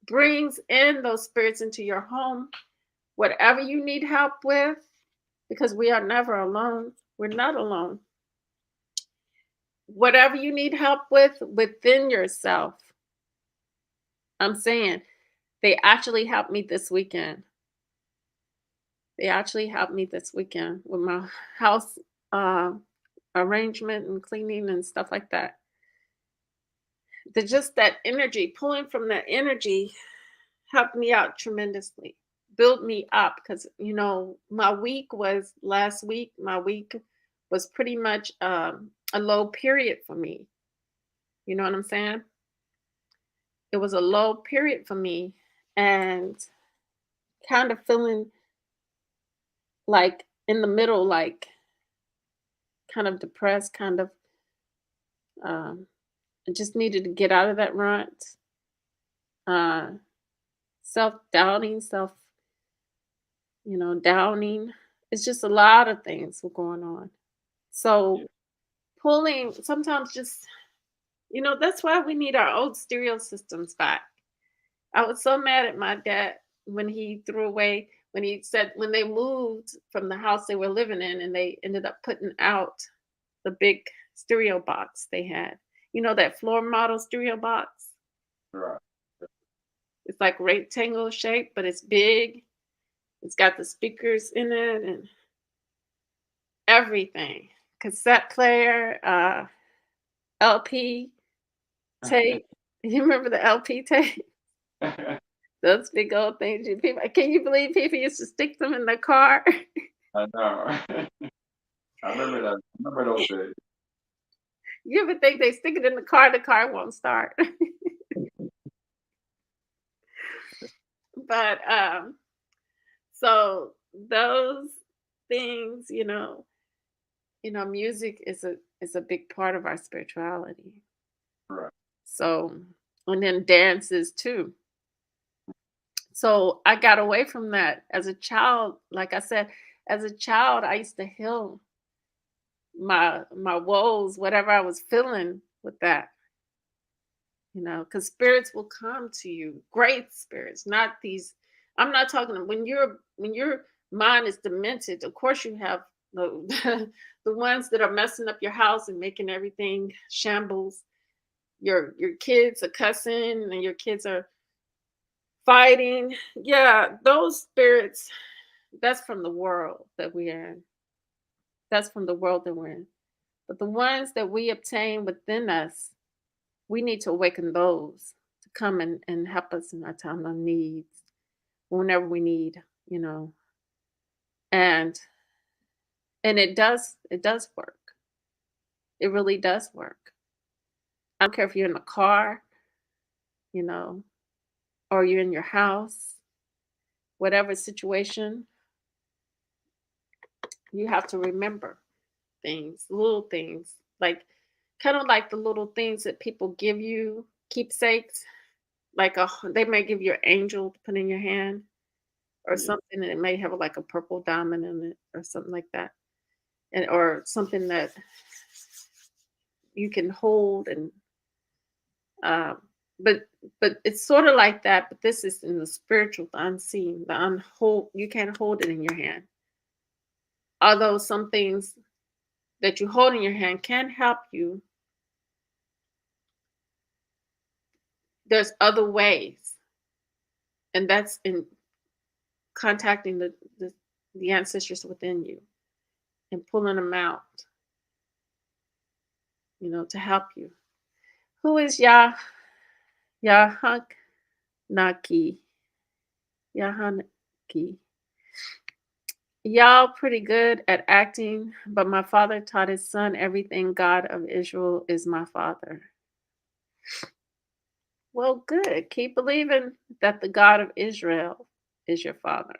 brings in those spirits into your home. Whatever you need help with, because we are never alone, we're not alone. Whatever you need help with within yourself, I'm saying they actually helped me this weekend. They actually helped me this weekend with my house uh, arrangement and cleaning and stuff like that. Just that energy, pulling from that energy helped me out tremendously, built me up because my week was last week. My week was pretty much a low period for me. You know what I'm saying? It was a low period for me, and kind of feeling like in the middle, like kind of depressed, kind of um, I just needed to get out of that rut. Uh, self doubting, downing. It's just a lot of things were going on. Yeah. So pulling sometimes just that's why we need our old stereo systems back. I was so mad at my dad when he threw away when he said when they moved from the house they were living in and they ended up putting out the big stereo box they had. That floor model stereo box. Right. It's like rectangle shape, but it's big. It's got the speakers in it and everything. Cassette player, LP tape. You remember the LP tape? Those big old things. Can you believe people used to stick them in the car? I know. I remember that. I remember those days. You ever think they stick it in the car won't start. But so those things, music is a big part of our spirituality. Right. So, and then dances too. So I got away from that as a child. Like I said, as a child, I used to heal my woes, whatever I was feeling with that. Because spirits will come to you, great spirits, not these. I'm not talking when your mind is demented. Of course, you have the the ones that are messing up your house and making everything shambles. Your kids are cussing and your kids are fighting. Yeah, those spirits. That's from the world that we're in. That's from the world that we're in. But the ones that we obtain within us, we need to awaken those to come and help us in our time of needs, whenever we need, you know. And it does work. It really does work. I don't care if you're in a car, you know, or you're in your house. whatever situation, you have to remember things, little things, like kind of like the little things that people give you, keepsakes. Like they may give you an angel to put in your hand or Yeah. something, and it may have like a purple diamond in it or something like that, and or something that you can hold and um, but it's sort of like that. But this is in the spiritual, the unseen, the unhold. You can't hold it in your hand. Although some things that you hold in your hand can help you, there's other ways, and that's in contacting the ancestors within you and pulling them out, to help you. Who is Yahanaki? Yahanaki. Y'all pretty good at acting, but my father taught his son everything. God of Israel is my father. Well, good. Keep believing that the God of Israel is your father.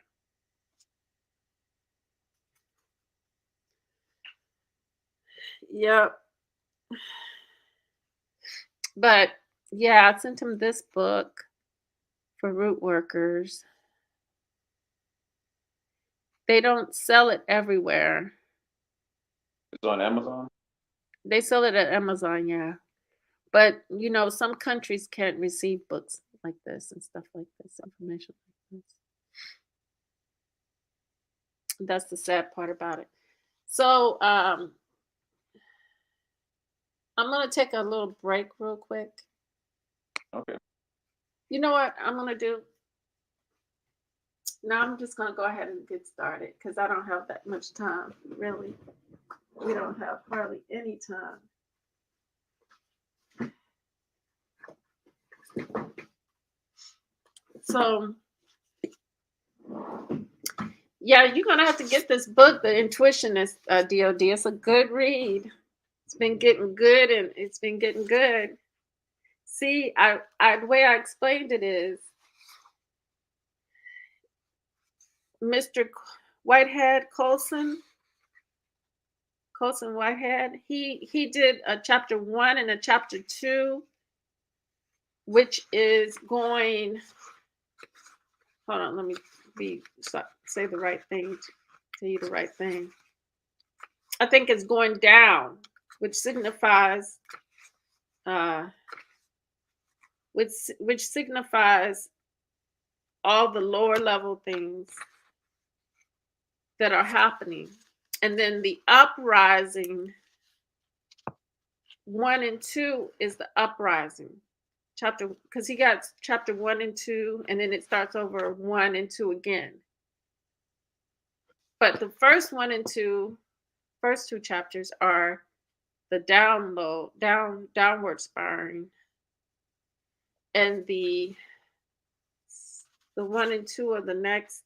Yep. But yeah, I sent him this book for root workers. They don't sell it everywhere. It's on Amazon. They sell it at Amazon, yeah. But some countries can't receive books like this and stuff like this, information like this. That's the sad part about it. So I'm gonna take a little break real quick. Okay. You know what I'm gonna do? Now I'm just gonna go ahead and get started because I don't have that much time, really. We don't have hardly any time. So yeah, you're gonna have to get this book, The Intuitionist, DOD. It's a good read. It's been getting good, and it's been getting good. See, the way I explained it is, Mr. Whitehead Colson Whitehead. He did a chapter 1 and a chapter 2, which is going. Hold on, let me say the right thing. Tell you the right thing. I think it's going down, which signifies which signifies all the lower level things that are happening. And then the uprising 1 and 2 is the uprising chapter, because he got chapter 1 and 2, and then it starts over 1 and 2 again. But the first two chapters are the downward spiraling, and the 1 and 2 of the next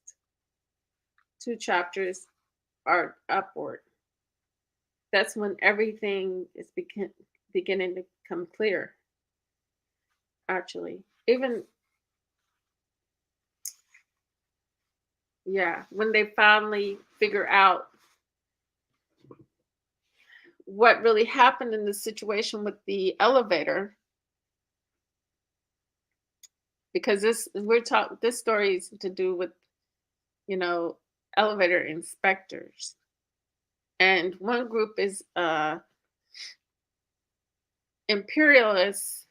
2 chapters are upward. That's when everything is beginning to come clear. Actually, even when they finally figure out what really happened in the situation with the elevator, because this story is to do with elevator inspectors, and one group is imperialists,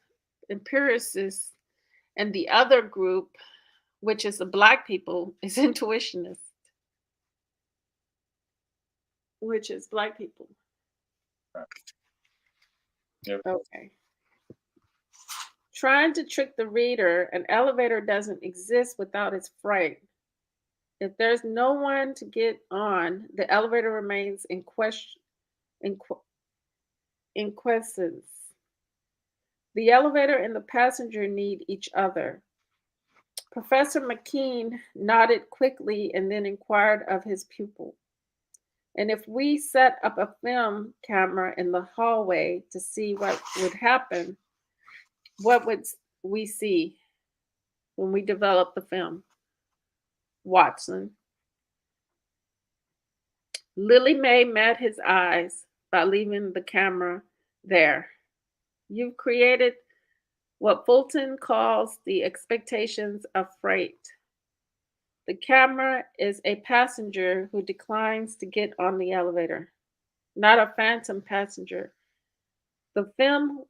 and the other group, which is the Black people, is Intuitionist, which is Black people. Yep. Okay. Trying to trick the reader, an elevator doesn't exist without its freight. If there's no one to get on, the elevator remains in quiescence. The elevator and the passenger need each other. Professor McKean nodded quickly and then inquired of his pupil. And if we set up a film camera in the hallway to see what would happen, what would we see when we develop the film? Watson. Lily Mae met his eyes by leaving the camera there. You've created what Fulton calls the expectations of freight. The camera is a passenger who declines to get on the elevator, not a phantom passenger. The film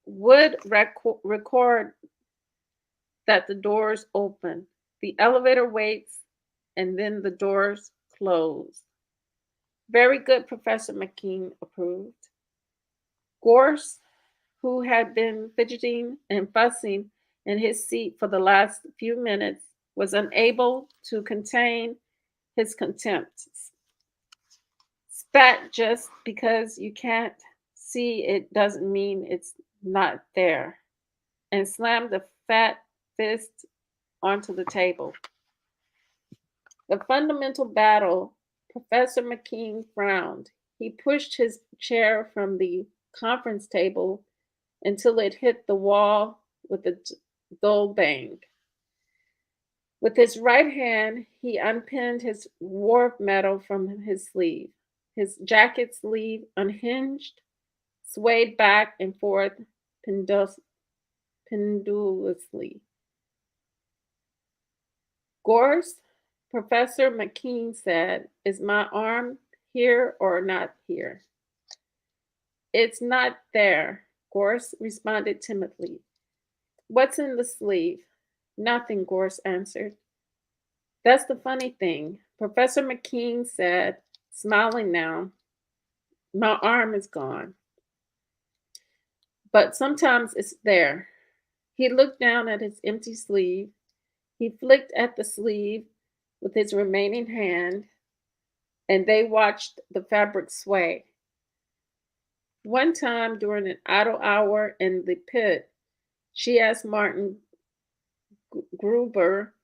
would record that the doors open, the elevator waits, and then the doors close. Very good, Professor McKean approved. Gorse, who had been fidgeting and fussing in his seat for the last few minutes, was unable to contain his contempt. Spat, just because you can't see it doesn't mean it's not there, and slammed a fat fist onto the table. The fundamental battle, Professor McKean frowned. He pushed his chair from the conference table until it hit the wall with a dull bang. With his right hand, he unpinned his wharf medal from his sleeve. His jacket sleeve unhinged, swayed back and forth pendulously. Gorse, Professor McKean said, is my arm here or not here? It's not there, Gorse responded timidly. What's in the sleeve? Nothing, Gorse answered. That's the funny thing, Professor McKean said, smiling now. My arm is gone. But sometimes it's there. He looked down at his empty sleeve. He flicked at the sleeve with his remaining hand, and they watched the fabric sway. One time during an idle hour in the pit, she asked Martin Gruber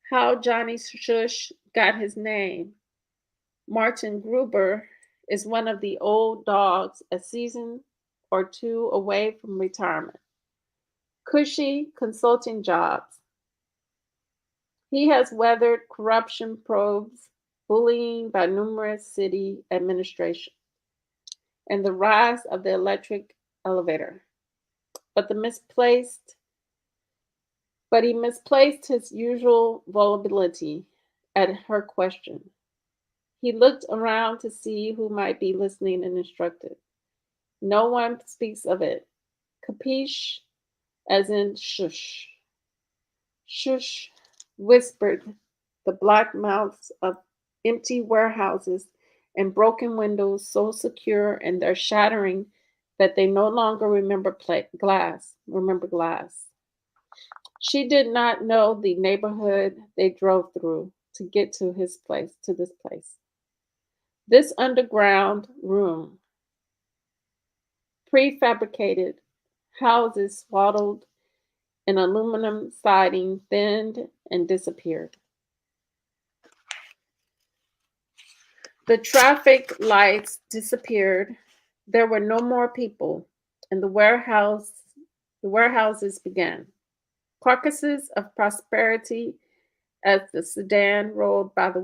how Johnny Shush got his name. Martin Gruber is one of the old dogs, a season or two away from retirement. Cushy consulting jobs. He has weathered corruption probes, bullying by numerous city administration, and the rise of the electric elevator. But he misplaced his usual vulnerability at her question. He looked around to see who might be listening and instructed. No one speaks of it. Capiche, as in shush. Shush, whispered the black mouths of empty warehouses and broken windows so secure in their shattering that they no longer remember glass. She did not know the neighborhood they drove through to get to this place. This underground room, prefabricated houses swaddled in aluminum siding, thinned and disappeared. The traffic lights disappeared. There were no more people, and the warehouses began. Carcasses of prosperity as the sedan rolled by the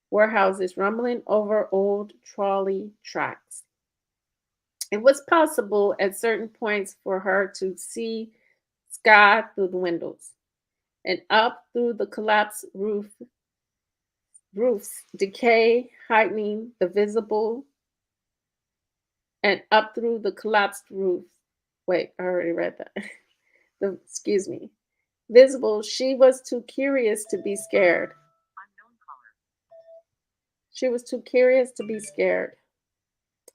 warehouses rumbling over old trolley tracks. It was possible at certain points for her to see sky through the windows and up through the collapsed roofs, decay heightening the visible, and up through the collapsed roof. Wait, I already read that. Excuse me. Visible, she was too curious to be scared. She was too curious to be scared.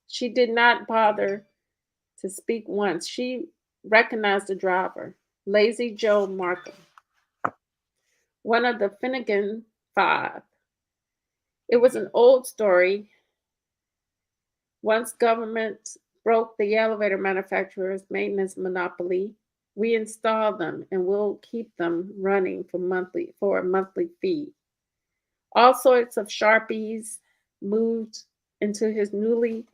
She did not bother to speak once. She recognized the driver, Lazy Joe Markham, one of the Finnegan Five. It was an old story. Once government broke the elevator manufacturer's maintenance monopoly, we installed them and we'll keep them running for a monthly fee. All sorts of Sharpies moved into his newly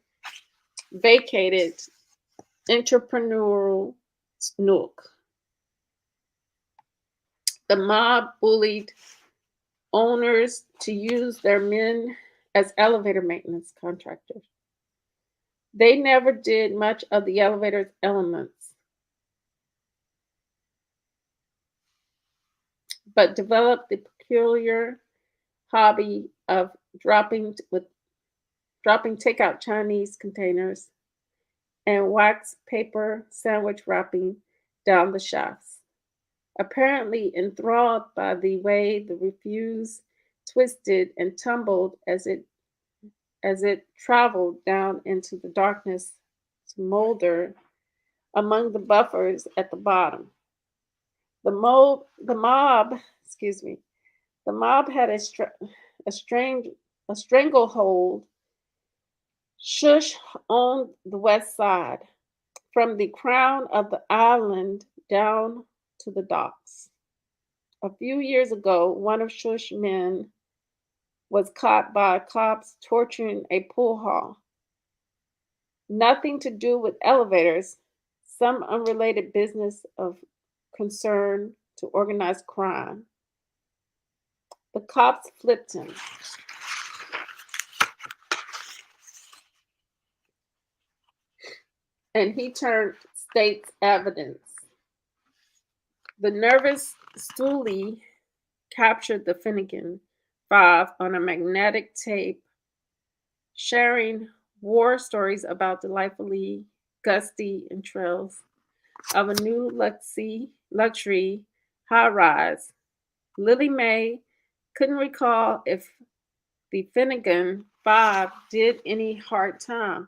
vacated entrepreneurial nook. The mob bullied owners to use their men as elevator maintenance contractors. They never did much of the elevator's elements, but developed the peculiar hobby of dropping takeout Chinese containers and wax paper sandwich wrapping down the shafts. Apparently enthralled by the way the refuse twisted and tumbled as it traveled down into the darkness to molder among the buffers at the bottom. The mob, excuse me, the mob had a stranglehold shush on the west side, from the crown of the island down to the docks. A few years ago, one of Shush's men was caught by cops torturing a pool hall. Nothing to do with elevators, some unrelated business of concern to organized crime. The cops flipped him. And he turned state's evidence. The nervous Stooley captured the Finnegan Five on a magnetic tape, sharing war stories about the delightfully gusty entrails of a new luxury high-rise. Lily Mae couldn't recall if the Finnegan Five did any hard time.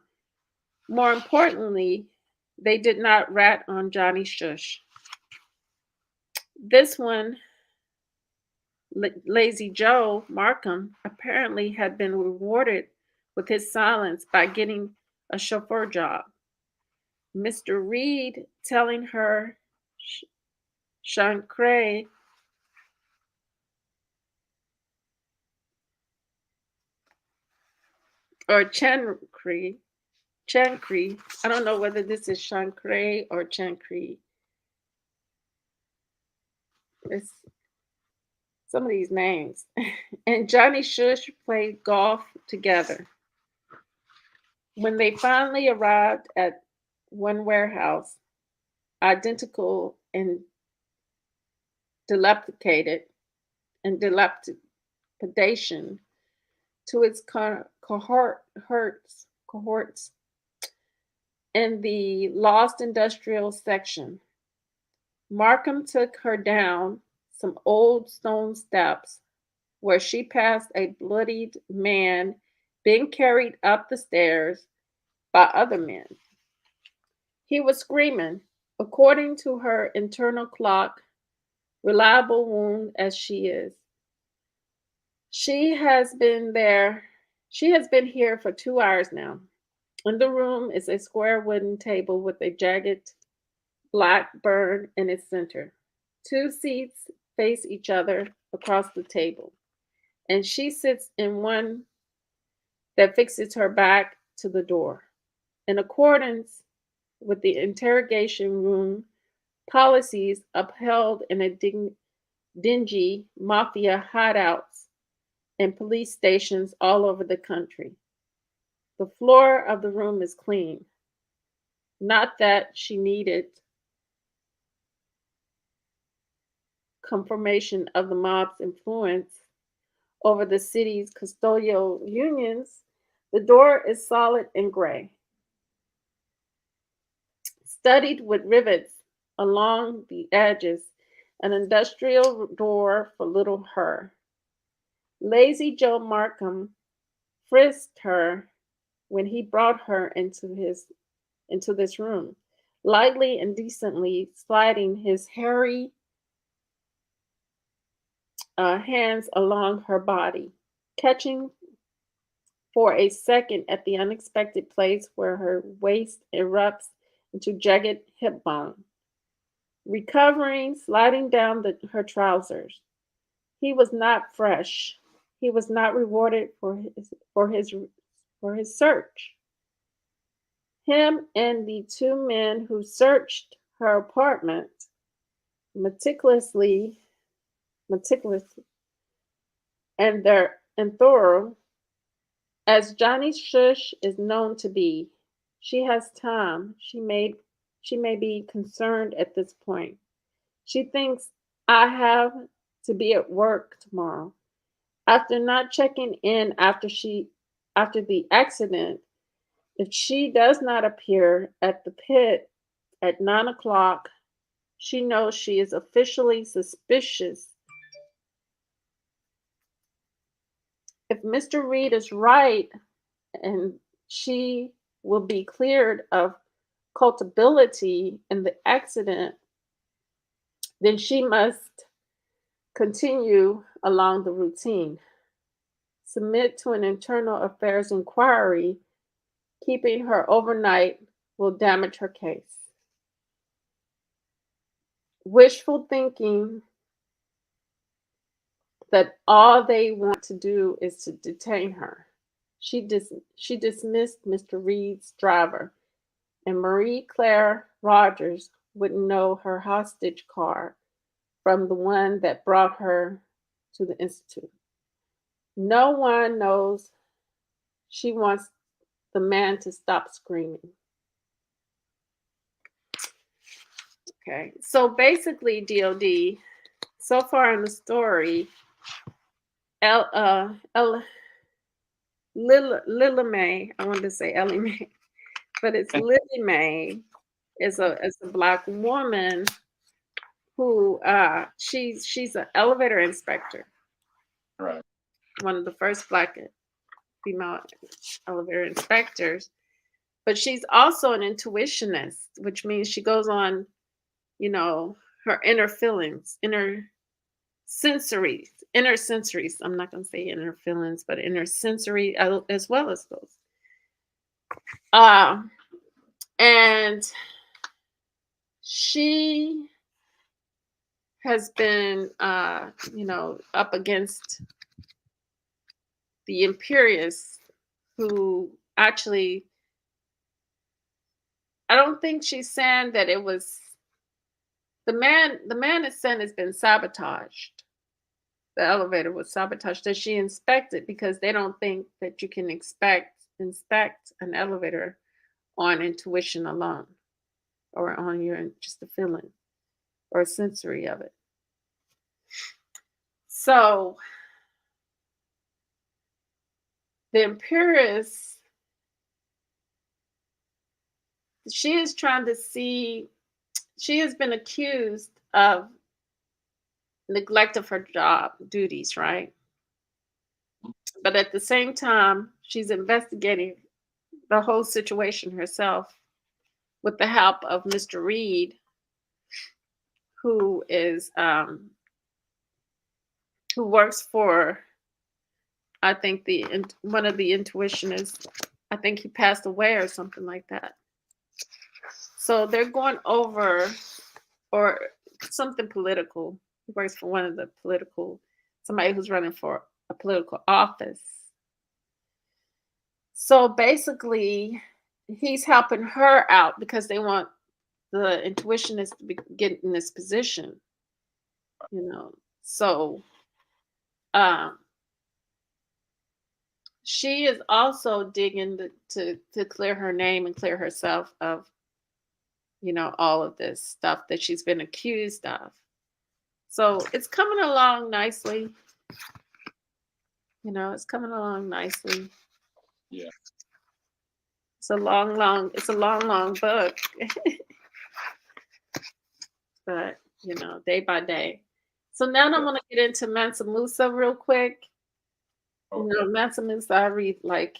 More importantly, they did not rat on Johnny Shush. This one, Lazy Joe Markham, apparently had been rewarded with his silence by getting a chauffeur job. Mr. Reed telling her Shankray or Chankri. I don't know whether this is Shankray or Chankri. It's some of these names. And Johnny Shush played golf together. When they finally arrived at one warehouse, identical and dilapidated and dilapidation to its cohorts in the lost industrial section, Markham took her down some old stone steps where she passed a bloodied man being carried up the stairs by other men. He was screaming, according to her internal clock, reliable wound as she is. She has been here for 2 hours now. In the room is a square wooden table with a jagged black burn in its center. 2 seats face each other across the table, and she sits in one that fixes her back to the door. In accordance with the interrogation room policies upheld in a dingy mafia hideouts and police stations all over the country. The floor of the room is clean. Not that she needed confirmation of the mob's influence over the city's custodial unions. The door is solid and gray, studded with rivets along the edges, an industrial door for little her. Lazy Joe Markham frisked her when he brought her into this room, lightly and decently sliding his hairy hands along her body, catching for a second at the unexpected place where her waist erupts into jagged hip bone, recovering, sliding down her trousers. He was not fresh. He was not rewarded for his search. Him and the 2 men who searched her apartment meticulously and thorough as Johnny Shush is known to be. She has time. She may be concerned at this point. She thinks I have to be at work tomorrow. After not checking in after the accident, if she does not appear at the pit at 9 o'clock, she knows she is officially suspicious. If Mr. Reed is right and she will be cleared of culpability in the accident, then she must continue along the routine. Submit to an internal affairs inquiry. Keeping her overnight will damage her case. Wishful thinking that all they want to do is to detain her. She dismissed Mr. Reed's driver, and Marie Claire Rogers wouldn't know her hostage car from the one that brought her to the Institute. No one knows she wants the man to stop screaming. Okay, so basically, DOD, so far in the story, Lila Mae, I wanted to say Ellie Mae, but it's Lily Mae, is a black woman who she's an elevator inspector, Right. one of the first black female elevator inspectors. But she's also an intuitionist, which means she goes on, her inner feelings, inner sensories. I'm not going to say inner feelings, but inner sensory as well as those. And she has been, up against the Imperialists, who actually, I don't think she's saying that it was the man. The man is saying it's been sabotaged. The elevator was sabotaged. That she inspected because they don't think that you can inspect an elevator on intuition alone, or on your just a feeling or a sensory of it. So the Imperialist, she is trying to see. She has been accused of neglect of her job duties, right? But at the same time, she's investigating the whole situation herself with the help of Mr. Reed, who is who works for, I think, one of the Intuitionists. I think he passed away or something like that. So they're going over, or something political. He works for one of the somebody who's running for a political office. So basically, he's helping her out because they want the Intuitionist to get in this position, So she is also digging to clear her name and clear herself of, all of this stuff that she's been accused of. So it's coming along nicely. It's coming along nicely. Yeah. It's a long book. But, day by day. So now I'm going to get into Mansa Musa real quick. Okay. Mansa Musa, I read like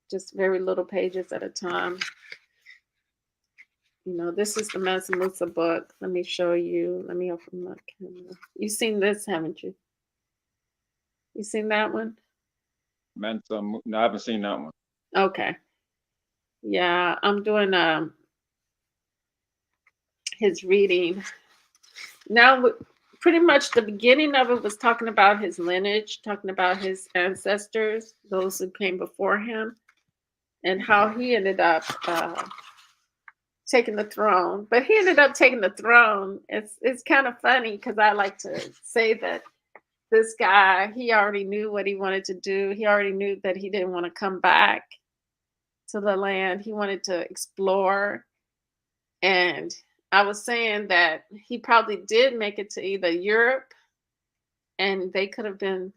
just very little pages at a time. This is the Mansa Musa book. Let me show you. Let me open my camera. You've seen this, haven't you? You seen that one? Mansa, no, I haven't seen that one. Okay. Yeah, I'm doing his reading. Now, pretty much the beginning of it was talking about his lineage, talking about his ancestors, those who came before him, and how he ended up taking the throne. But he ended up taking the throne. It's kind of funny because I like to say that this guy, he already knew what he wanted to do. He already knew that he didn't want to come back to the land. He wanted to explore. And I was saying that he probably did make it to either Europe, and they could have been,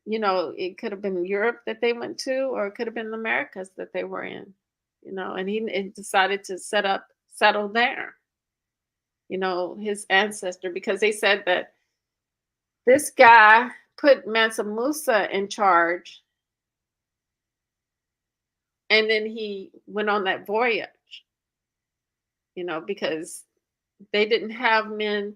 it could have been Europe that they went to, or it could have been the Americas that they were in, and he decided to settle there, his ancestor, because they said that this guy put Mansa Musa in charge, and then he went on that voyage, because they didn't have men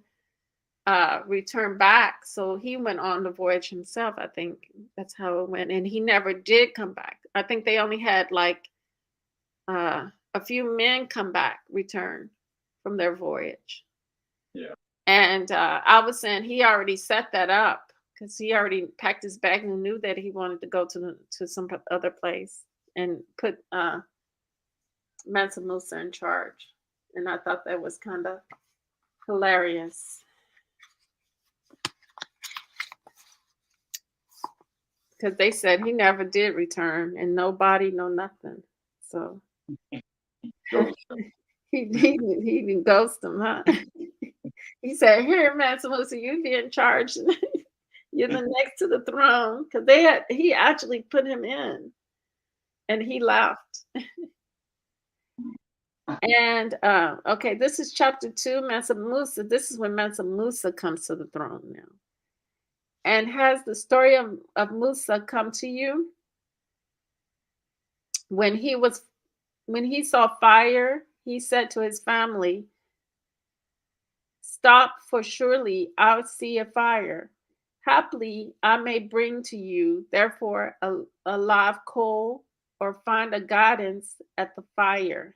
return back. So he went on the voyage himself. I think that's how it went. And he never did come back. I think they only had like a few men return from their voyage. Yeah. And I was saying he already set that up, because he already packed his bag and knew that he wanted to go to some other place, and put Mansa Musa in charge. And I thought that was kind of hilarious, because they said he never did return, and nobody, no nothing. So he didn't ghost him, huh? He said, "Here, Mansa Musa, you be in charge. You're the next to the throne," because he actually put him in, and he left. And okay, this is chapter 2, Mansa Musa. This is when Mansa Musa comes to the throne now. And has the story of Musa come to you? When he saw fire, he said to his family, "Stop, for surely I'll see a fire. Haply I may bring to you, therefore, a live coal, or find a guidance at the fire."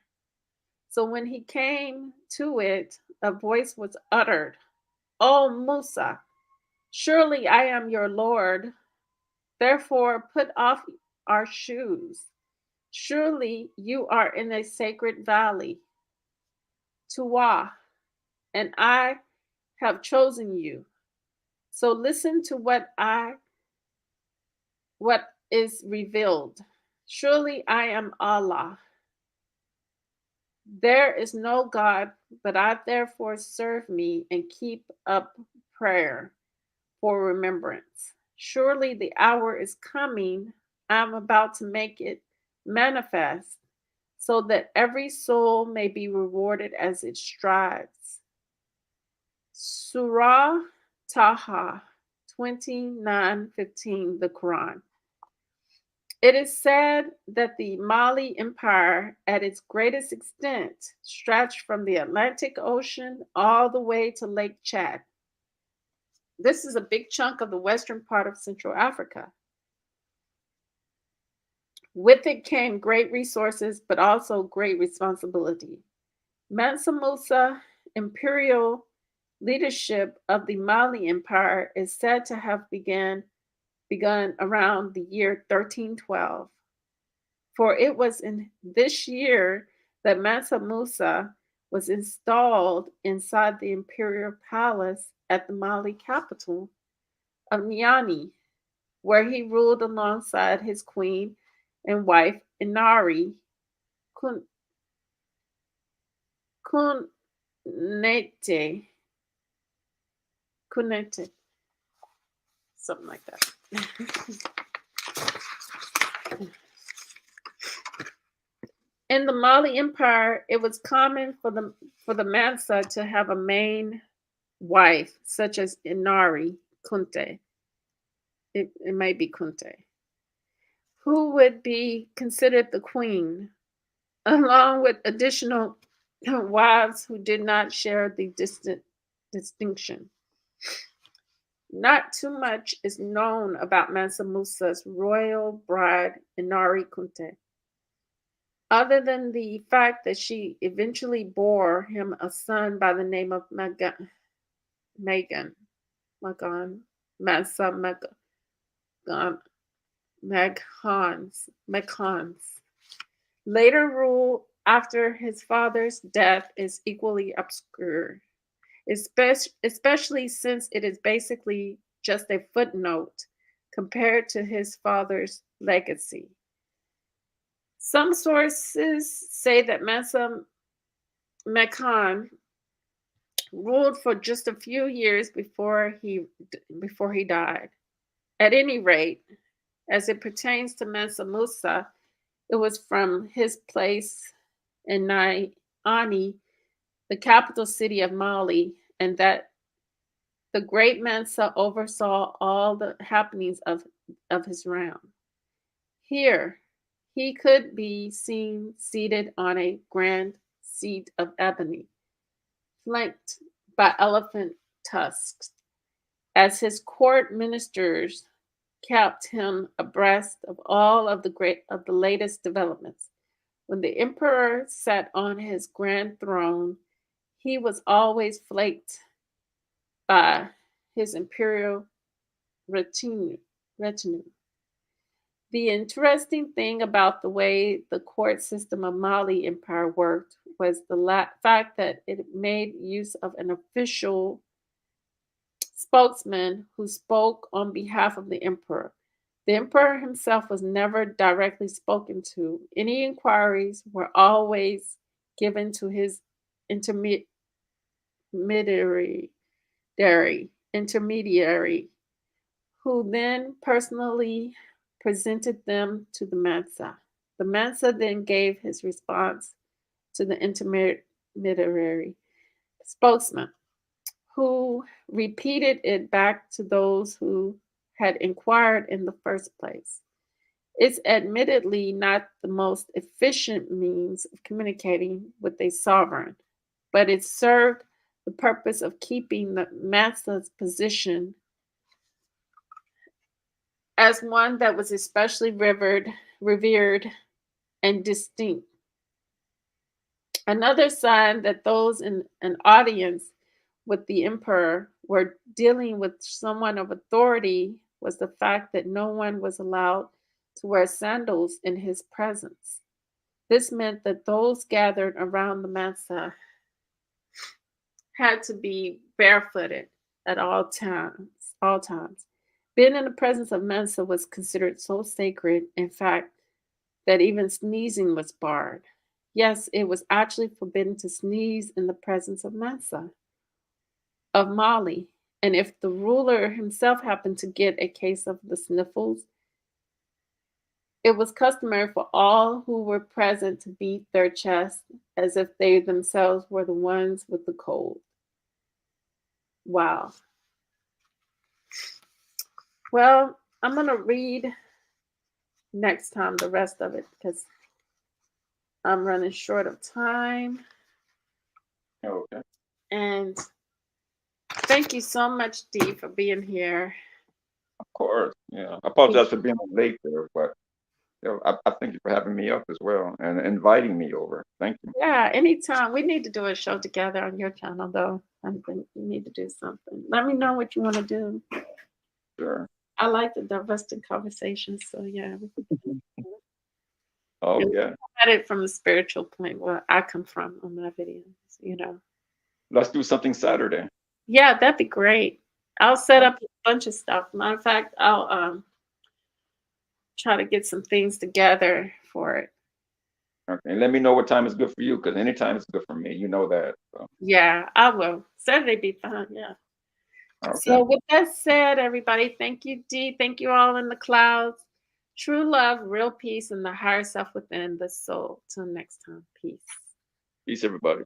So when he came to it, a voice was uttered, "O Musa, surely I am your Lord. Therefore put off our shoes. Surely you are in a sacred valley, Tuwa, and I have chosen you. So listen to what is revealed. Surely I am Allah. There is no God, but I therefore serve me and keep up prayer for remembrance. Surely the hour is coming. I am about to make it manifest, so that every soul may be rewarded as it strives. Surah Taha 29:15, the Quran. It is said that the Mali Empire, at its greatest extent, stretched from the Atlantic Ocean all the way to Lake Chad. This is a big chunk of the western part of Central Africa. With it came great resources, but also great responsibility. Mansa Musa, Imperial leadership of the Mali Empire, is said to have begun around the year 1312. For it was in this year that Mansa Musa was installed inside the imperial palace at the Mali capital of Niani, where he ruled alongside his queen and wife Inari Kunete, something like that. In the Mali Empire, it was common for the Mansa to have a main wife, such as Inari Kunte. It may be Kunte, who would be considered the queen, along with additional wives who did not share the distinction. Not too much is known about Mansa Musa's royal bride, Inari Kunte, other than the fact that she eventually bore him a son by the name of Mansa Meghans. Later rule after his father's death is equally obscure, especially since it is basically just a footnote compared to his father's legacy. Some sources say that Mansa Mekan ruled for just a few years before he died. At any rate, as it pertains to Mansa Musa, it was from his place in Niani, the capital city of Mali, and that the great Mansa oversaw all the happenings of his realm. Here, he could be seen seated on a grand seat of ebony, flanked by elephant tusks, as his court ministers kept him abreast of all of the latest developments. When the emperor sat on his grand throne, he was always flanked by his imperial retinue. The interesting thing about the way the court system of Mali Empire worked was the fact that it made use of an official spokesman who spoke on behalf of the emperor. The emperor himself was never directly spoken to. Any inquiries were always given to his intermediary, who then personally presented them to the Mansa. The Mansa then gave his response to the intermediary spokesman, who repeated it back to those who had inquired in the first place. It's admittedly not the most efficient means of communicating with a sovereign, but it served the purpose of keeping the Mansa's position as one that was especially revered, and distinct. Another sign that those in an audience with the emperor were dealing with someone of authority was the fact that no one was allowed to wear sandals in his presence. This meant that those gathered around the Mansa had to be barefooted at all times. Being in the presence of Mansa was considered so sacred, in fact, that even sneezing was barred. Yes, it was actually forbidden to sneeze in the presence of Mansa of Mali. And if the ruler himself happened to get a case of the sniffles, it was customary for all who were present to beat their chests as if they themselves were the ones with the cold. Wow. Well, I'm going to read next time the rest of it because I'm running short of time. Okay. And thank you so much, Dee, for being here. Of course. Yeah. I apologize for being late there, but I thank you for having me up as well and inviting me over. Thank you. Yeah, anytime. We need to do a show together on your channel, though. I think we need to do something. Let me know what you want to do. Sure. I like the diversity conversations, so yeah. Oh, and yeah. At it from the spiritual point where I come from on my videos, Let's do something Saturday. Yeah, that'd be great. I'll set up a bunch of stuff. Matter of fact, I'll try to get some things together for it. Okay. And let me know what time is good for you, because anytime is good for me. You know that. So. Yeah, I will. Saturday be fine. Yeah. Okay. So with that said, everybody, thank you, Dee. Thank you all in the clouds. True love, real peace, and the higher self within the soul. Till next time. Peace. Peace, everybody.